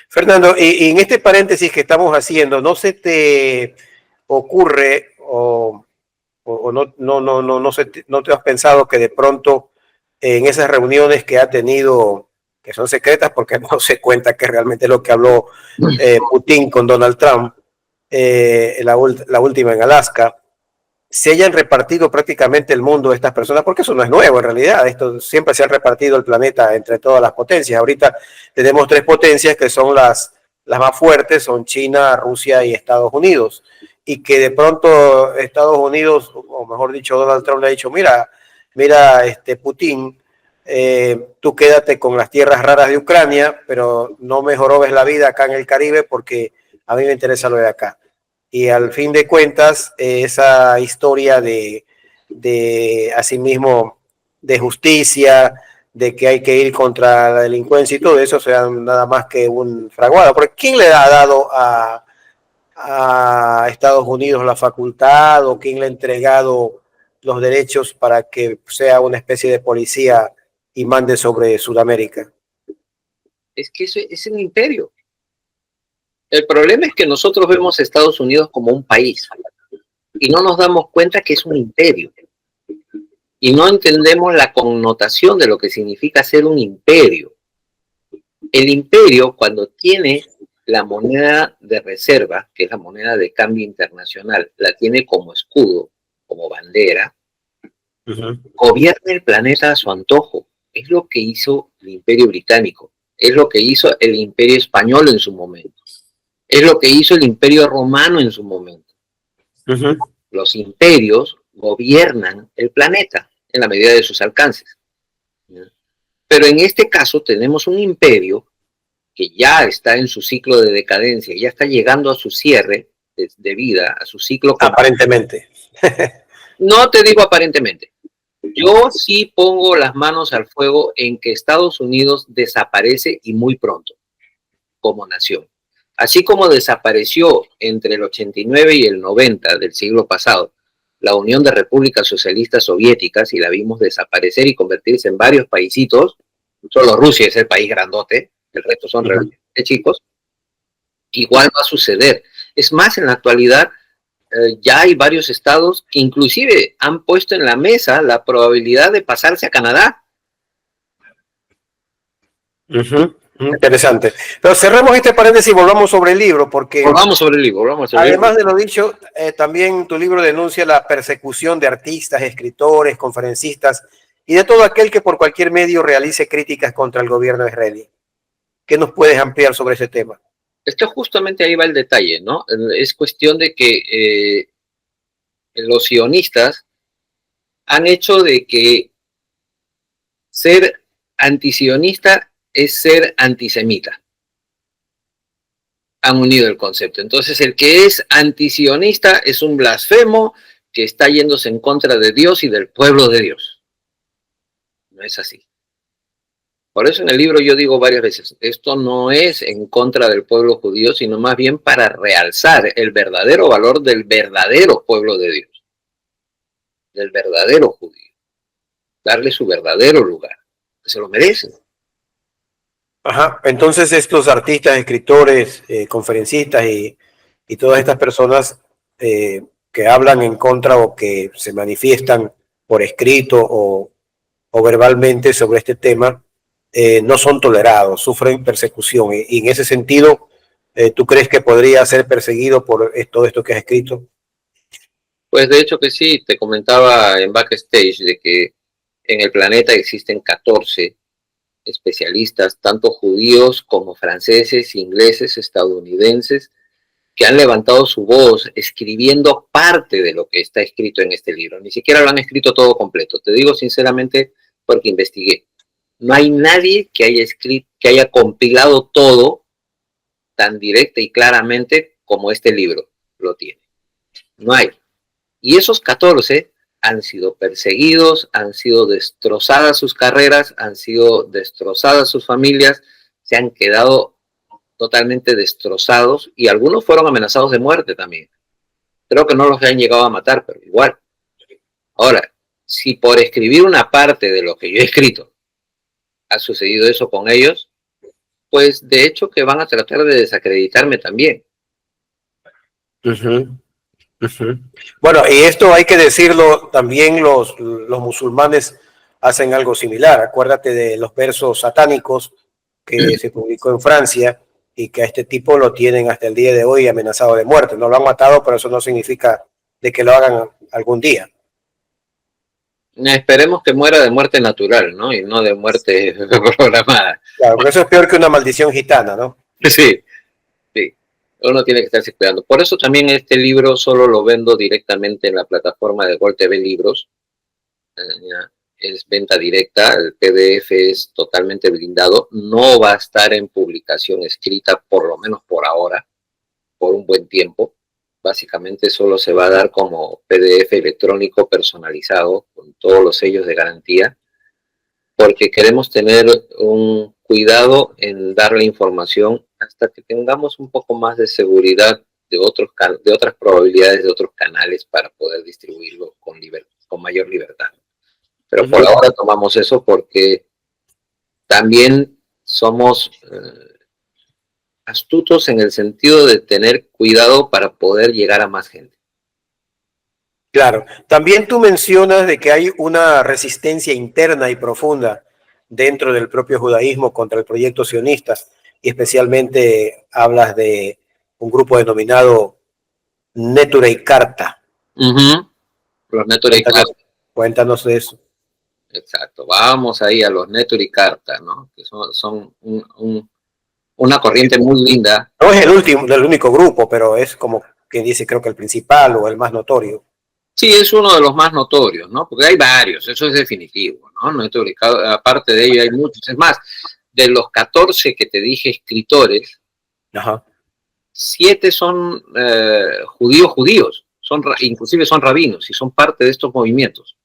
A: Fernando, y en este paréntesis que estamos haciendo, ¿no se te ocurre o no te has pensado que de pronto en esas reuniones que ha tenido, que son secretas porque no se cuenta que realmente lo que habló Putin con Donald Trump, la última en Alaska, se hayan repartido prácticamente el mundo de estas personas, porque eso no es nuevo en realidad, esto siempre se ha repartido el planeta entre todas las potencias. Ahorita tenemos 3 potencias que son las más fuertes, son China, Rusia y Estados Unidos, y que de pronto Estados Unidos, o mejor dicho Donald Trump le ha dicho, mira Putin, tú quédate con las tierras raras de Ucrania, pero no me jorobes la vida acá en el Caribe porque a mí me interesa lo de acá. Y al fin de cuentas, esa historia de asimismo, de justicia, de que hay que ir contra la delincuencia y todo eso, sea nada más que un fraguado. Porque ¿quién le ha dado a Estados Unidos la facultad o quién le ha entregado los derechos para que sea una especie de policía y mande sobre Sudamérica?
B: Es que eso es un imperio. El problema es que nosotros vemos a Estados Unidos como un país y no nos damos cuenta que es un imperio. y no entendemos la connotación de lo que significa ser un imperio. El imperio, cuando tiene la moneda de reserva, que es la moneda de cambio internacional, la tiene como escudo, como bandera, gobierna el planeta a su antojo. Es lo que hizo el Imperio Británico, es lo que hizo el Imperio Español en su momento, es lo que hizo el Imperio Romano en su momento. Los imperios gobiernan el planeta en la medida de sus alcances. Pero en este caso tenemos un imperio que ya está en su ciclo de decadencia, ya está llegando a su cierre de vida, a su ciclo.
A: Aparentemente.
B: No te digo aparentemente. Yo sí pongo las manos al fuego en que Estados Unidos desaparece y muy pronto como nación. Así como desapareció entre el 89 y el 90 del siglo pasado la Unión de Repúblicas Socialistas Soviéticas y la vimos desaparecer y convertirse en varios paisitos, solo Rusia es el país grandote, el resto son realmente chicos, igual va a suceder. Es más, en la actualidad ya hay varios estados que inclusive han puesto en la mesa la probabilidad de pasarse a Canadá.
A: Interesante. Pero cerremos este paréntesis y volvamos sobre el libro, porque
B: volvamos sobre el libro.
A: Además de lo dicho, también tu libro denuncia la persecución de artistas, escritores, conferencistas y de todo aquel que por cualquier medio realice críticas contra el gobierno israelí. ¿Qué nos puedes ampliar sobre ese tema?
B: Esto justamente ahí va el detalle, ¿no? Es cuestión de que los sionistas han hecho de que ser antisionista es ser antisemita. Han unido el concepto. Entonces, el que es antisionista es un blasfemo que está yéndose en contra de Dios y del pueblo de Dios. No es así. Por eso en el libro yo digo varias veces, esto no es en contra del pueblo judío, sino más bien para realzar el verdadero valor del verdadero pueblo de Dios, del verdadero judío, darle su verdadero lugar, que se lo merecen.
A: Ajá. Entonces estos artistas, escritores, conferencistas y todas estas personas que hablan en contra o que se manifiestan por escrito o verbalmente sobre este tema, no son tolerados, sufren persecución. Y en ese sentido, ¿tú crees que podría ser perseguido por todo esto que has escrito?
B: Pues de hecho que sí, te comentaba en backstage de que en el planeta existen 14 especialistas, tanto judíos como franceses, ingleses, estadounidenses, que han levantado su voz escribiendo parte de lo que está escrito en este libro. Ni siquiera lo han escrito todo completo. Te digo sinceramente porque investigué. No hay nadie que haya escrito, que haya compilado todo tan directa y claramente como este libro lo tiene. No hay. Y esos 14 han sido perseguidos, han sido destrozadas sus carreras, han sido destrozadas sus familias, se han quedado totalmente destrozados y algunos fueron amenazados de muerte también. Creo que no los han llegado a matar, pero igual. Ahora, si por escribir una parte de lo que yo he escrito ha sucedido eso con ellos, pues de hecho que van a tratar de desacreditarme también.
A: Bueno, y esto hay que decirlo, también los musulmanes hacen algo similar. Acuérdate de los versos satánicos que se publicó en Francia y que a este tipo lo tienen hasta el día de hoy amenazado de muerte. No lo han matado, pero eso no significa de que lo hagan algún día.
B: Esperemos que muera de muerte natural, ¿no? Y no de muerte programada.
A: Claro, porque eso es peor que una maldición gitana, ¿no?
B: Sí, sí. Uno tiene que estarse cuidando. Por eso también este libro solo lo vendo directamente en la plataforma de Gol TV Libros. Es venta directa, el PDF es totalmente blindado. No va a estar en publicación escrita, por lo menos por ahora, por un buen tiempo. Básicamente solo se va a dar como PDF electrónico personalizado con todos los sellos de garantía, porque queremos tener un cuidado en darle información hasta que tengamos un poco más de seguridad de otras probabilidades de otros canales para poder distribuirlo con mayor libertad. Pero por ahora tomamos eso porque también somos astutos en el sentido de tener cuidado para poder llegar a más gente.
A: Claro. También tú mencionas de que hay una resistencia interna y profunda dentro del propio judaísmo contra el proyecto sionista, y especialmente hablas de un grupo denominado Neturei Karta.
B: Ujú. Los Neturei
A: Cuéntanos,
B: Karta.
A: cuéntanos de eso.
B: Exacto. Vamos ahí a los Neturei Karta, ¿no? Que son una corriente muy linda.
A: No es el último, el único grupo, pero es como que dice, creo que el principal o el más notorio.
B: Sí, es uno de los más notorios, ¿no? Porque hay varios, eso es definitivo, ¿no? Neturei, aparte de ello hay muchos. Es más, de los 14 que te dije escritores,
A: Ajá.
B: 7 son judíos, inclusive son rabinos y son parte de estos movimientos.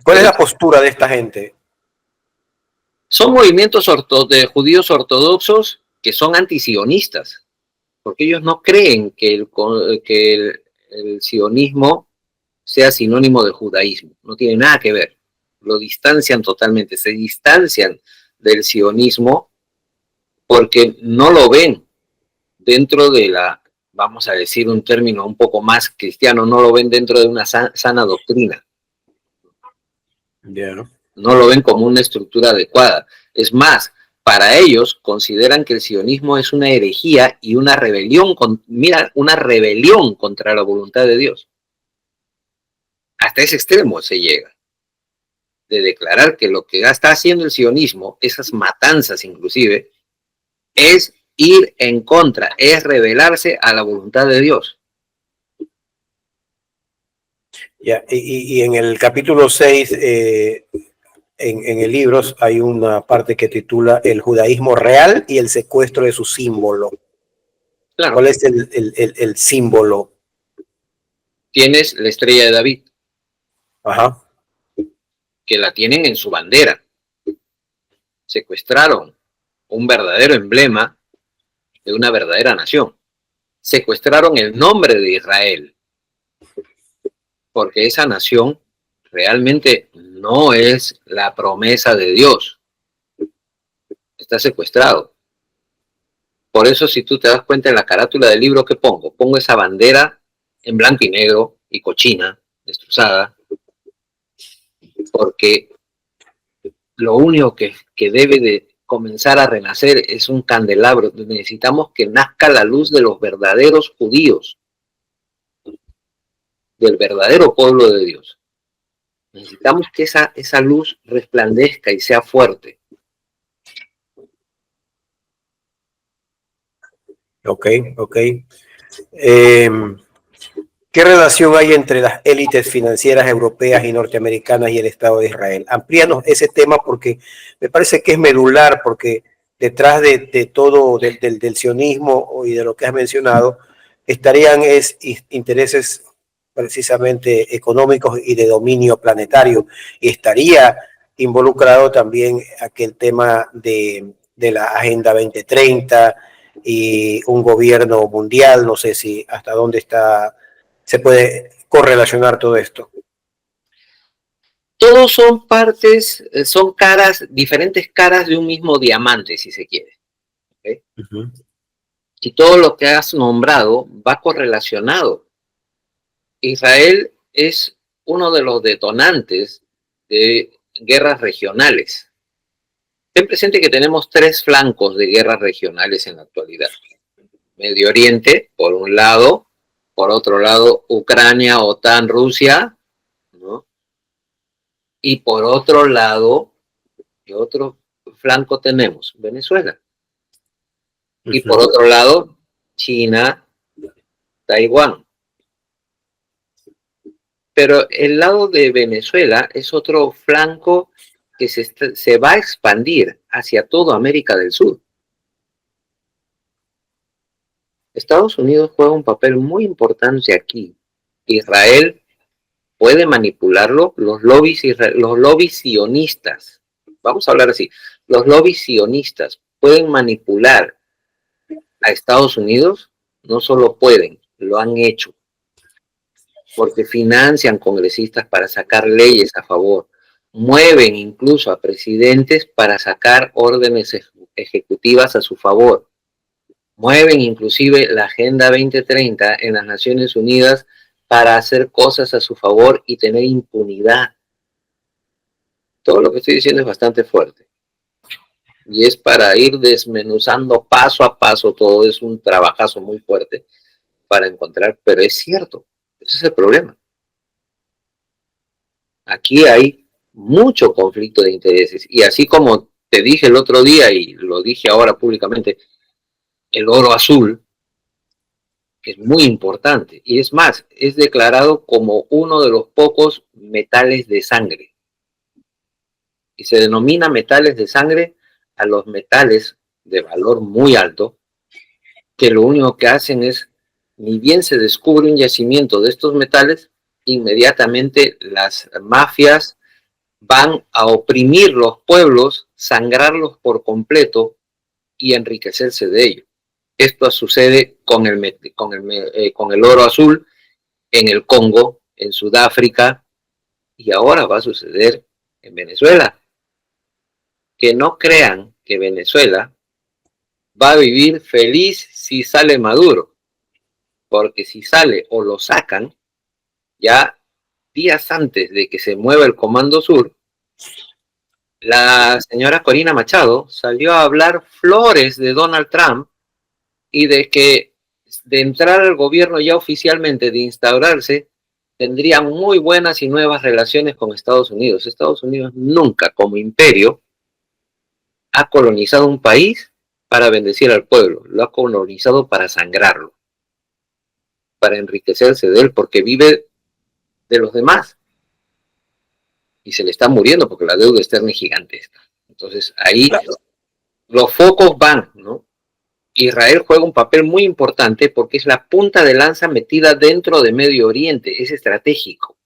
A: ¿Cuál es
B: Pero
A: la postura de esta gente?
B: son movimientos de judíos ortodoxos que son antisionistas, porque ellos no creen que el sionismo sea sinónimo de judaísmo, no tiene nada que ver, lo distancian totalmente, se distancian del sionismo porque no lo ven dentro de la, vamos a decir un término un poco más cristiano, no lo ven dentro de una sana doctrina,
A: Yeah.
B: no lo ven como una estructura adecuada. Es más, para ellos consideran que el sionismo es una herejía y una rebelión, una rebelión contra la voluntad de Dios. Hasta ese extremo se llega, de declarar que lo que está haciendo el sionismo, esas matanzas inclusive, es ir en contra, es rebelarse a la voluntad de Dios.
A: Yeah. Y en el capítulo 6, en el libro, hay una parte que titula El judaísmo real y el secuestro de su símbolo.
B: Claro.
A: ¿Cuál es el símbolo?
B: Tienes la estrella de David.
A: Ajá.
B: Que la tienen en su bandera. Secuestraron un verdadero emblema de una verdadera nación. Secuestraron el nombre de Israel, porque esa nación realmente no es la promesa de Dios. Está secuestrado. Por eso, si tú te das cuenta en la carátula del libro que pongo esa bandera en blanco y negro y cochina, destrozada, porque lo único que debe de comenzar a renacer es un candelabro. Necesitamos que nazca la luz de los verdaderos judíos, del verdadero pueblo de Dios. Necesitamos que esa luz resplandezca y sea fuerte.
A: Ok, ok. ¿Qué relación hay entre las élites financieras europeas y norteamericanas y el Estado de Israel? Amplíanos ese tema porque me parece que es medular, porque detrás de todo del sionismo y de lo que has mencionado estarían intereses precisamente económicos y de dominio planetario, y estaría involucrado también aquel tema de la Agenda 2030 y un gobierno mundial. No sé si hasta dónde se puede correlacionar todo esto.
B: Todos son partes, son caras, diferentes caras de un mismo diamante, si se quiere. ¿Okay? Uh-huh. Y todo lo que has nombrado va correlacionado. Israel es uno de los detonantes de guerras regionales. Ten presente que tenemos 3 flancos de guerras regionales en la actualidad. Medio Oriente, por un lado, por otro lado, Ucrania, OTAN, Rusia, ¿no? Y por otro lado, ¿qué otro flanco tenemos? Venezuela. Uh-huh. Y por otro lado, China, Taiwán. Pero el lado de Venezuela es otro flanco que se va a expandir hacia toda América del Sur. Estados Unidos juega un papel muy importante aquí. Israel puede manipularlo, los lobbies sionistas, vamos a hablar así, los lobbies sionistas pueden manipular a Estados Unidos, no solo pueden, lo han hecho, porque financian congresistas para sacar leyes a favor, mueven incluso a presidentes para sacar órdenes ejecutivas a su favor. mueven inclusive la Agenda 2030 en las Naciones Unidas para hacer cosas a su favor y tener impunidad. Todo lo que estoy diciendo es bastante fuerte. Y es para ir desmenuzando paso a paso, todo es un trabajazo muy fuerte para encontrar, pero es cierto, ese es el problema. Aquí hay mucho conflicto de intereses y así como te dije el otro día y lo dije ahora públicamente, el oro azul es muy importante y es más, es declarado como uno de los pocos metales de sangre y se denomina metales de sangre a los metales de valor muy alto que lo único que hacen es, ni bien se descubre un yacimiento de estos metales, inmediatamente las mafias van a oprimir los pueblos, sangrarlos por completo y enriquecerse de ello. Esto sucede con el oro azul en el Congo, en Sudáfrica, y ahora va a suceder en Venezuela. Que no crean que Venezuela va a vivir feliz si sale Maduro, porque si sale o lo sacan, ya días antes de que se mueva el Comando Sur, la señora Corina Machado salió a hablar flores de Donald Trump y de que de entrar al gobierno ya oficialmente, de instaurarse, tendrían muy buenas y nuevas relaciones con Estados Unidos. Estados Unidos nunca, como imperio, ha colonizado un país para bendecir al pueblo, lo ha colonizado para sangrarlo, para enriquecerse de él, porque vive de los demás y se le está muriendo porque la deuda externa es gigantesca. Entonces ahí los focos van, ¿no? Israel juega un papel muy importante porque es la punta de lanza metida dentro de Medio Oriente, es estratégico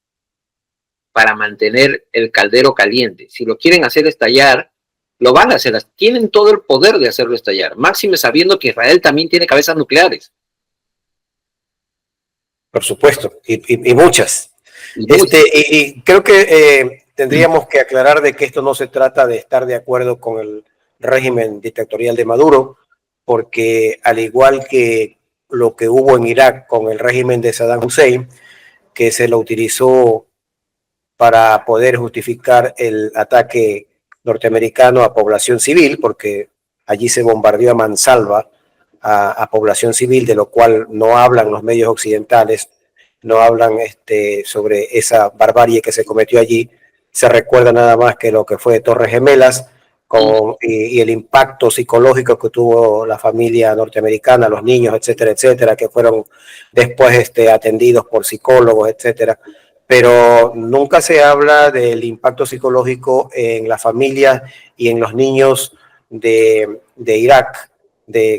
B: para mantener el caldero caliente. Si lo quieren hacer estallar, lo van a hacer, tienen todo el poder de hacerlo estallar, máxime sabiendo que Israel también tiene cabezas nucleares.
A: Por supuesto, y muchas. Y creo que tendríamos que aclarar de que esto no se trata de estar de acuerdo con el régimen dictatorial de Maduro, porque al igual que lo que hubo en Irak con el régimen de Saddam Hussein, que se lo utilizó para poder justificar el ataque norteamericano a población civil, porque allí se bombardeó a mansalva a población civil, de lo cual no hablan los medios occidentales, no hablan sobre esa barbarie que se cometió allí. Se recuerda nada más que lo que fue Torres Gemelas y el impacto psicológico que tuvo la familia norteamericana, los niños, etcétera, etcétera, que fueron después atendidos por psicólogos, etcétera. Pero nunca se habla del impacto psicológico en las familias y en los niños de Irak,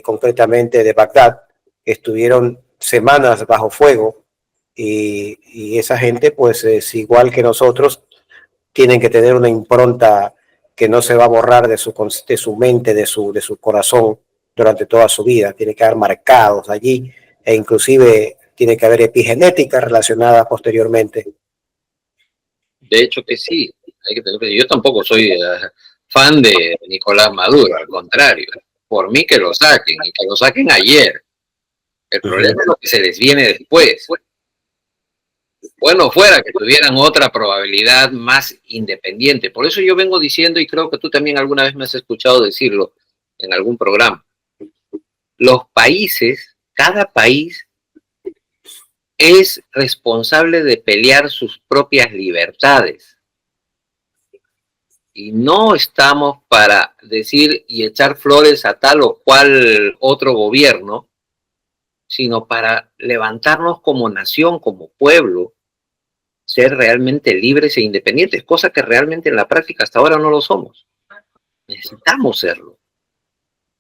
A: concretamente de Bagdad, que estuvieron semanas bajo fuego y esa gente pues es igual que nosotros, tienen que tener una impronta que no se va a borrar de su mente, de su corazón durante toda su vida, tiene que haber marcados allí e inclusive tiene que haber epigenética relacionada posteriormente.
B: De hecho que sí, hay que tener, yo tampoco soy fan de Nicolás Maduro, al contrario, por mí que lo saquen y que lo saquen ayer. El problema es lo que se les viene después. Bueno, fuera que tuvieran otra probabilidad más independiente. Por eso yo vengo diciendo, y creo que tú también alguna vez me has escuchado decirlo en algún programa, los países, cada país es responsable de pelear sus propias libertades. Y no estamos para decir y echar flores a tal o cual otro gobierno, sino para levantarnos como nación, como pueblo, ser realmente libres e independientes, cosa que realmente en la práctica hasta ahora no lo somos. Necesitamos serlo.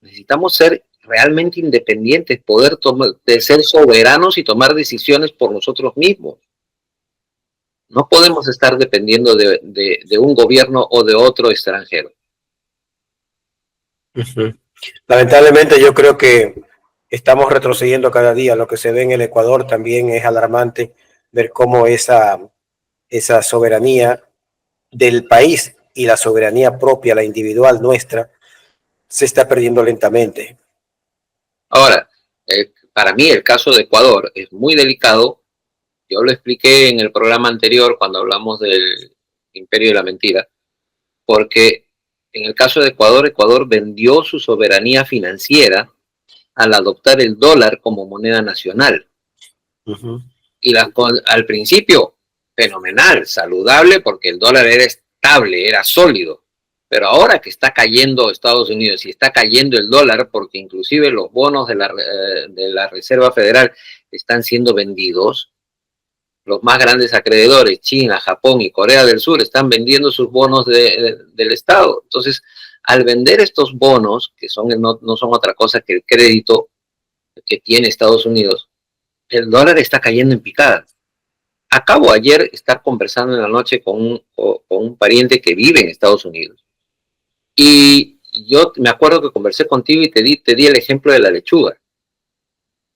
B: Necesitamos ser realmente independientes, poder de ser soberanos y tomar decisiones por nosotros mismos. No podemos estar dependiendo de un gobierno o de otro extranjero.
A: Lamentablemente yo creo que estamos retrocediendo cada día. Lo que se ve en el Ecuador también es alarmante, ver cómo esa soberanía del país y la soberanía propia, la individual nuestra, se está perdiendo lentamente.
B: Ahora, para mí el caso de Ecuador es muy delicado. Yo lo expliqué en el programa anterior cuando hablamos del Imperio de la Mentira, porque en el caso de Ecuador, Ecuador vendió su soberanía financiera al adoptar el dólar como moneda nacional. Y al principio, fenomenal, saludable, porque el dólar era estable, era sólido. Pero ahora que está cayendo Estados Unidos y está cayendo el dólar, porque inclusive los bonos de la Reserva Federal están siendo vendidos, los más grandes acreedores, China, Japón y Corea del Sur, están vendiendo sus bonos del Estado. Entonces, al vender estos bonos, que no son otra cosa que el crédito que tiene Estados Unidos, el dólar está cayendo en picada. Acabo ayer estar conversando en la noche con un pariente que vive en Estados Unidos. Y yo me acuerdo que conversé contigo y te di el ejemplo de la lechuga.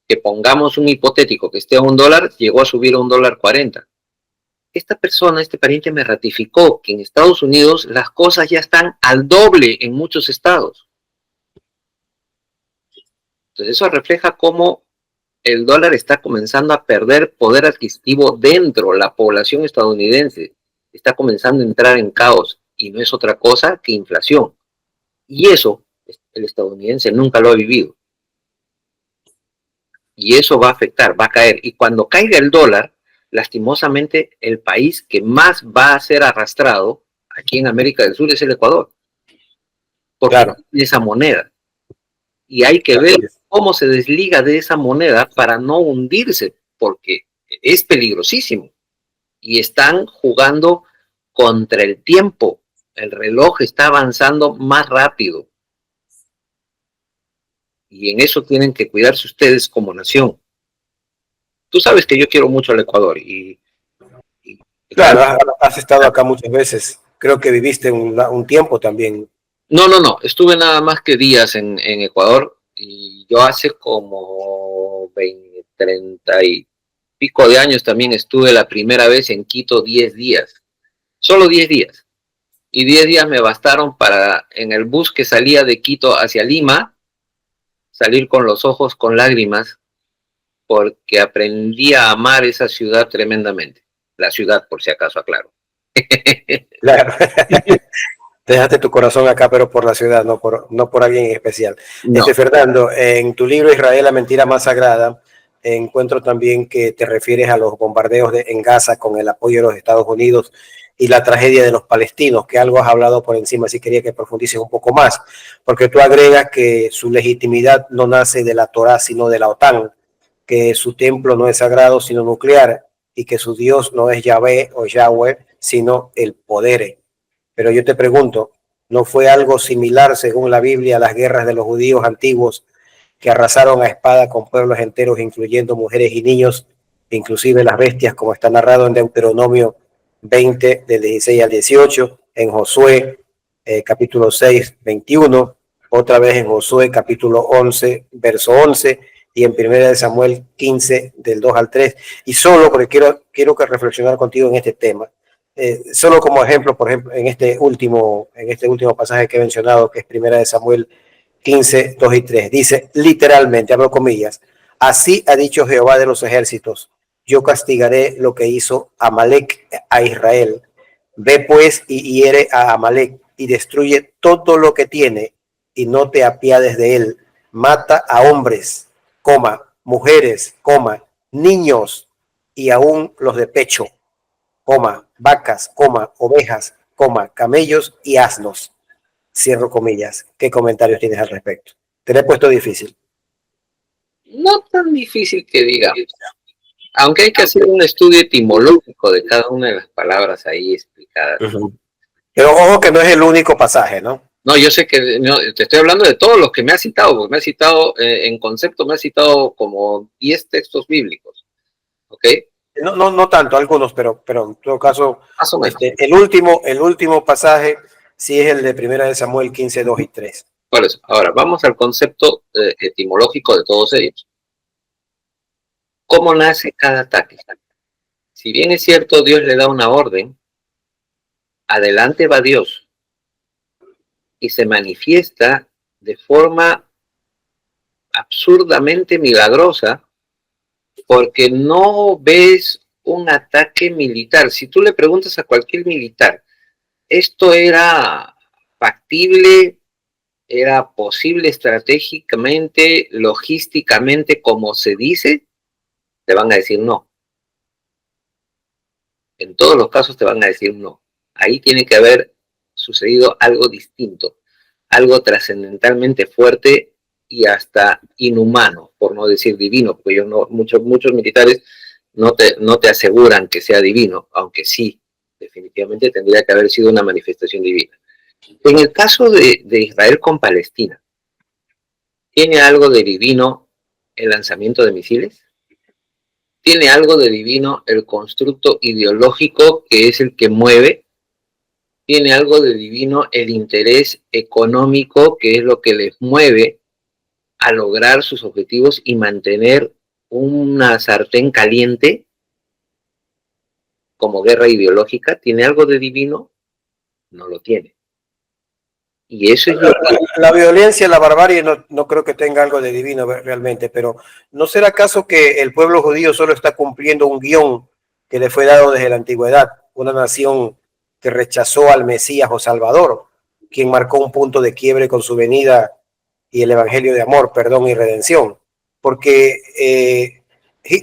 B: Que pongamos un hipotético que esté a $1, llegó a subir a $1.40. Esta persona, este pariente me ratificó que en Estados Unidos las cosas ya están al doble en muchos estados. Entonces eso refleja cómo el dólar está comenzando a perder poder adquisitivo dentro de la población estadounidense. Está comenzando a entrar en caos y no es otra cosa que inflación. Y eso el estadounidense nunca lo ha vivido. Y eso va a afectar, va a caer. Y cuando caiga el dólar, lastimosamente el país que más va a ser arrastrado aquí en América del Sur es el Ecuador. Porque
A: Claro.
B: tiene esa moneda. Y hay que ver cómo se desliga de esa moneda para no hundirse, porque es peligrosísimo. Y están jugando contra el tiempo. El reloj está avanzando más rápido. Y en eso tienen que cuidarse ustedes como nación. Tú sabes que yo quiero mucho al Ecuador.
A: Claro, has estado acá muchas veces. Creo que viviste un tiempo también.
B: No. Estuve nada más que días en Ecuador. Y yo hace como 20, 30 y pico de años también estuve la primera vez en Quito 10 días. Solo 10 días. Y 10 días me bastaron para, en el bus que salía de Quito hacia Lima, salir con los ojos con lágrimas, porque aprendí a amar esa ciudad tremendamente. La ciudad, por si acaso, aclaro.
A: Claro. Dejaste tu corazón acá, pero por la ciudad, no por alguien en especial.
B: No.
A: Fernando, en tu libro Israel, la mentira más sagrada, encuentro también que te refieres a los bombardeos en Gaza con el apoyo de los Estados Unidos y la tragedia de los palestinos, que algo has hablado por encima, así quería que profundices un poco más, porque tú agregas que su legitimidad no nace de la Torá, sino de la OTAN, que su templo no es sagrado, sino nuclear, y que su Dios no es Yahvé o Yahweh, sino el poder. Pero yo te pregunto, ¿no fue algo similar, según la Biblia, a las guerras de los judíos antiguos que arrasaron a espada con pueblos enteros, incluyendo mujeres y niños, inclusive las bestias, como está narrado en Deuteronomio 20, del 16 al 18, en Josué capítulo 6, 21, otra vez en Josué capítulo 11, verso 11, y en 1 Samuel 15, del 2 al 3? Y solo porque quiero que reflexionar contigo en este tema. Solo como ejemplo, por ejemplo, en este último pasaje que he mencionado, que es 1 Samuel 15, 2 y 3, dice literalmente, abro comillas, así ha dicho Jehová de los ejércitos, yo castigaré lo que hizo Amalek a Israel. Ve pues y hiere a Amalek y destruye todo lo que tiene y no te apiades de él. Mata a hombres, mujeres, niños y aún los de pecho, vacas, ovejas, camellos y asnos. Cierro comillas. ¿Qué comentarios tienes al respecto? Te lo he puesto difícil.
B: No tan difícil que digamos. Aunque hay que hacer un estudio etimológico de cada una de las palabras ahí explicadas.
A: Pero ojo que no es el único pasaje, ¿no?
B: No, yo sé que no, te estoy hablando de todos los que me has citado, porque me has citado en concepto, me has citado como 10 textos bíblicos. ¿Ok?
A: No tanto, algunos, pero en todo caso,
B: más o menos.
A: El último pasaje sí es el de 1 Samuel 15, 2 y 3.
B: Por eso, ahora vamos al concepto etimológico de todos ellos. ¿Cómo nace cada ataque? Si bien es cierto, Dios le da una orden, adelante va Dios y se manifiesta de forma absurdamente milagrosa, porque no ves un ataque militar. Si tú le preguntas a cualquier militar, ¿esto era factible? ¿Era posible estratégicamente, logísticamente, como se dice? Te van a decir no. En todos los casos te van a decir no. Ahí tiene que haber sucedido algo distinto, algo trascendentalmente fuerte y hasta inhumano, por no decir divino, porque muchos militares no te aseguran que sea divino, aunque sí, definitivamente tendría que haber sido una manifestación divina. En el caso de Israel con Palestina, ¿tiene algo de divino el lanzamiento de misiles? ¿Tiene algo de divino el constructo ideológico que es el que mueve? ¿Tiene algo de divino el interés económico que es lo que les mueve a lograr sus objetivos y mantener una sartén caliente como guerra ideológica? ¿Tiene algo de divino? No lo tiene. Y eso es
A: la violencia, la barbarie, no creo que tenga algo de divino realmente, pero ¿no será acaso que el pueblo judío solo está cumpliendo un guión que le fue dado desde la antigüedad? Una nación que rechazó al Mesías o Salvador, quien marcó un punto de quiebre con su venida y el evangelio de amor, perdón y redención. Porque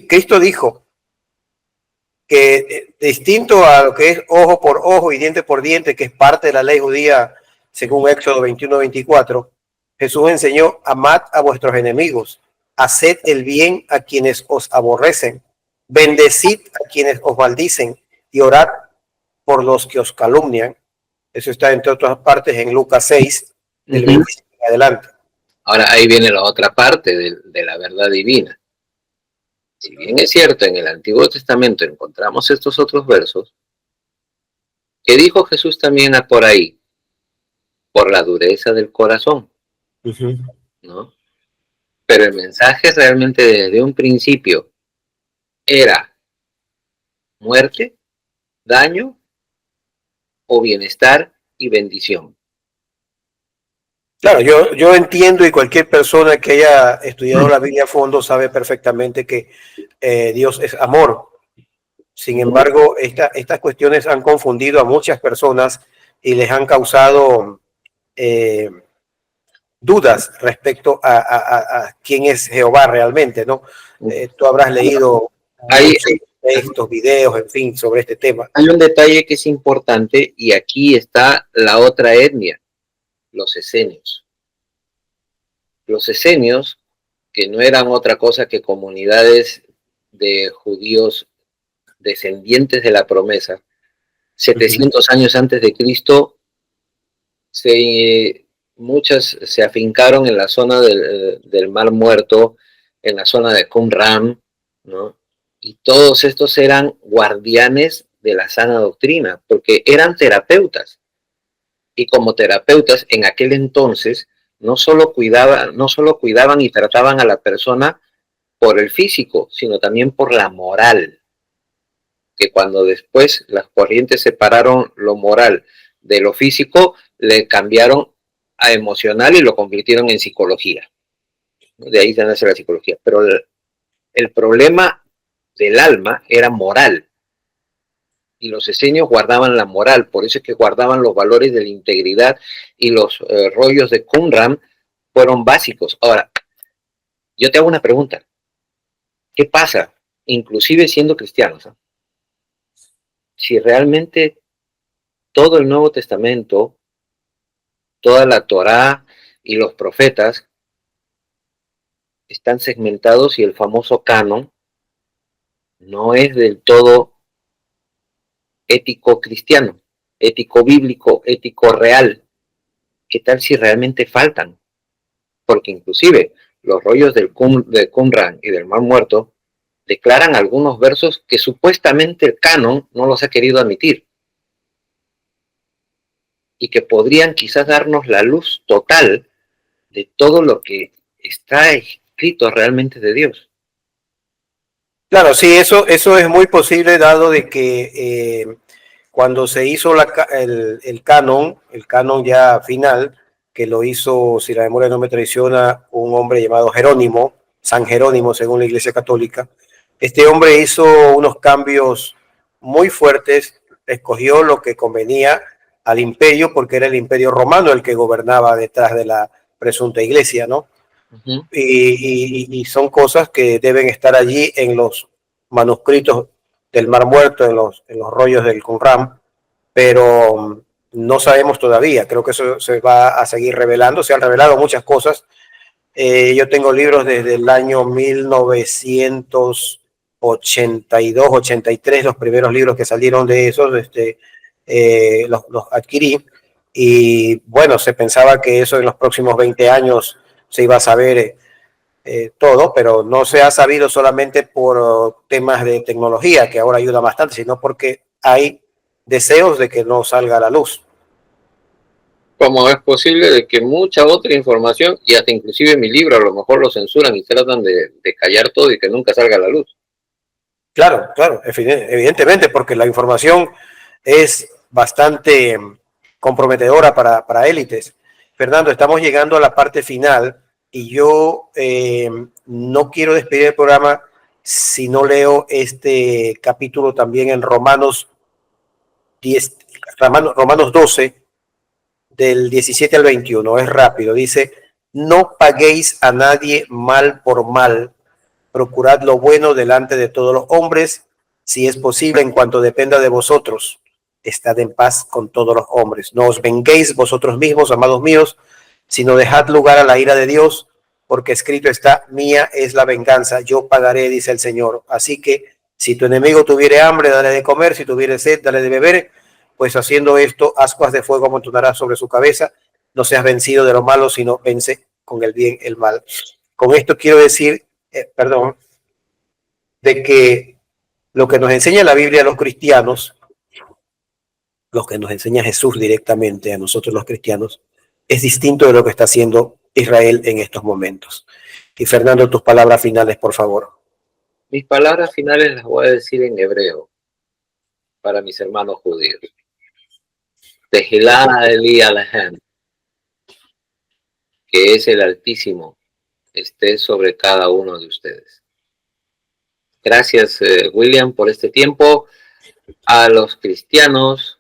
A: Cristo dijo que distinto a lo que es ojo por ojo y diente por diente, que es parte de la ley judía, según Éxodo 21-24, Jesús enseñó: amad a vuestros enemigos, haced el bien a quienes os aborrecen, bendecid a quienes os maldicen y orad por los que os calumnian. Eso está, entre otras partes, en Lucas 6, del 25 en adelante.
B: Ahora ahí viene la otra parte de la verdad divina. Si bien es cierto, en el Antiguo Testamento encontramos estos otros versos, que dijo Jesús también por ahí, por la dureza del corazón, ¿no? Pero el mensaje realmente desde un principio era muerte, daño o bienestar y bendición.
A: Claro, yo entiendo, y cualquier persona que haya estudiado la Biblia a fondo sabe perfectamente que Dios es amor. Sin embargo, estas cuestiones han confundido a muchas personas y les han causado dudas respecto a quién es Jehová realmente, ¿no? Tú habrás leído muchos textos, videos, en fin, sobre este tema.
B: Hay un detalle que es importante, y aquí está la otra etnia, los esenios. Los esenios, que no eran otra cosa que comunidades de judíos descendientes de la promesa, 700 años antes de Cristo, muchas se afincaron en la zona del Mar Muerto, en la zona de Qumran, ¿no? Y todos estos eran guardianes de la sana doctrina, porque eran terapeutas. Y como terapeutas, en aquel entonces, no solo cuidaban y trataban a la persona por el físico, sino también por la moral. Que cuando después las corrientes separaron lo moral de lo físico, le cambiaron a emocional y lo convirtieron en psicología. De ahí se nace la psicología. Pero el problema del alma era moral. Y los esenios guardaban la moral, por eso es que guardaban los valores de la integridad, y los rollos de Qumran fueron básicos. Ahora, yo te hago una pregunta. ¿Qué pasa, inclusive siendo cristianos, si realmente todo el Nuevo Testamento, toda la Torá y los profetas están segmentados y el famoso canon no es del todo ético cristiano, ético bíblico, ético real? ¿Qué tal si realmente faltan? Porque inclusive los rollos de Qumran y del Mar Muerto declaran algunos versos que supuestamente el canon no los ha querido admitir, y que podrían quizás darnos la luz total de todo lo que está escrito realmente de Dios.
A: Claro, sí, eso es muy posible, dado de que cuando se hizo el canon ya final, que lo hizo, si la memoria no me traiciona, un hombre llamado Jerónimo, San Jerónimo, según la Iglesia Católica. Este hombre hizo unos cambios muy fuertes, escogió lo que convenía al imperio, porque era el imperio romano el que gobernaba detrás de la presunta iglesia, ¿no?
B: Ujú.
A: Y son cosas que deben estar allí en los manuscritos del Mar Muerto, en los rollos del Qumran, pero no sabemos todavía. Creo que eso se va a seguir revelando. Se han revelado muchas cosas. Yo tengo libros desde el año 1982, 83, los primeros libros que salieron de esos, los adquirí. Y bueno, se pensaba que eso en los próximos 20 años se iba a saber todo, pero no se ha sabido solamente por temas de tecnología, que ahora ayuda bastante, sino porque hay deseos de que no salga a la luz.
B: Como es posible de que mucha otra información, y hasta inclusive mi libro, a lo mejor lo censuran y tratan de callar todo y que nunca salga a la luz.
A: Claro, claro, evidentemente, porque la información es bastante comprometedora para élites. Fernando, estamos llegando a la parte final y yo no quiero despedir el programa si no leo este capítulo también en Romanos 10, Romanos 12, del 17 al 21. Es rápido. Dice, no paguéis a nadie mal por mal. Procurad lo bueno delante de todos los hombres, si es posible, en cuanto dependa de vosotros. Estad en paz con todos los hombres. No os venguéis vosotros mismos, amados míos, sino dejad lugar a la ira de Dios, porque escrito está, mía es la venganza, yo pagaré, dice el Señor. Así que, si tu enemigo tuviere hambre, dale de comer, si tuviere sed, dale de beber, pues haciendo esto, ascuas de fuego amontonarás sobre su cabeza. No seas vencido de lo malo, sino vence con el bien el mal. Con esto quiero decir, de que lo que nos enseña la Biblia a los cristianos, lo que nos enseña Jesús directamente a nosotros los cristianos, es distinto de lo que está haciendo Israel en estos momentos. Y Fernando, tus palabras finales, por favor.
B: Mis palabras finales las voy a decir en hebreo para mis hermanos judíos. Tehilá Eli Alejem, que es el Altísimo, esté sobre cada uno de ustedes. Gracias, William, por este tiempo. A los cristianos,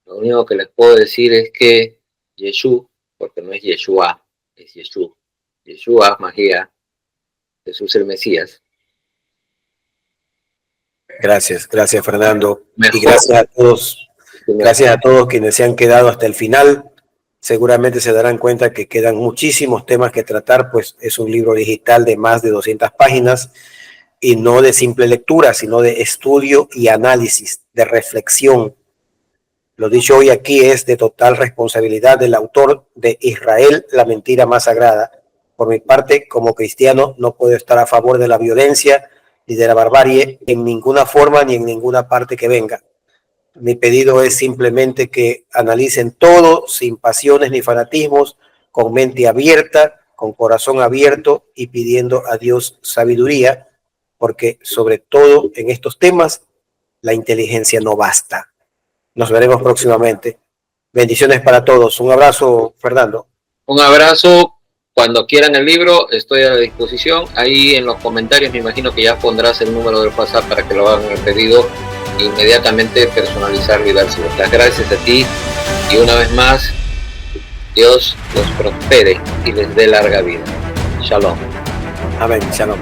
B: lo único que les puedo decir es que Yeshú, porque no es Yeshua, es Yeshú. Yeshua, Magia, Jesús el Mesías.
A: Gracias Fernando.
B: Mejor.
A: Y gracias a todos quienes se han quedado hasta el final. Seguramente se darán cuenta que quedan muchísimos temas que tratar, pues es un libro digital de más de 200 páginas y no de simple lectura, sino de estudio y análisis, de reflexión. Lo dicho hoy aquí es de total responsabilidad del autor de Israel, la mentira más sagrada. Por mi parte, como cristiano, no puedo estar a favor de la violencia ni de la barbarie en ninguna forma ni en ninguna parte que venga. Mi pedido es simplemente que analicen todo sin pasiones ni fanatismos, con mente abierta, con corazón abierto y pidiendo a Dios sabiduría, porque sobre todo en estos temas la inteligencia no basta. Nos veremos próximamente. Bendiciones para todos. Un abrazo, Fernando.
B: Un abrazo. Cuando quieran el libro, estoy a la disposición. Ahí en los comentarios me imagino que ya pondrás el número del WhatsApp para que lo hagan el pedido. Inmediatamente personalizarlo y dárselo. Las gracias a ti y una vez más, Dios los prospere y les dé larga vida. Shalom.
A: Amén. Shalom.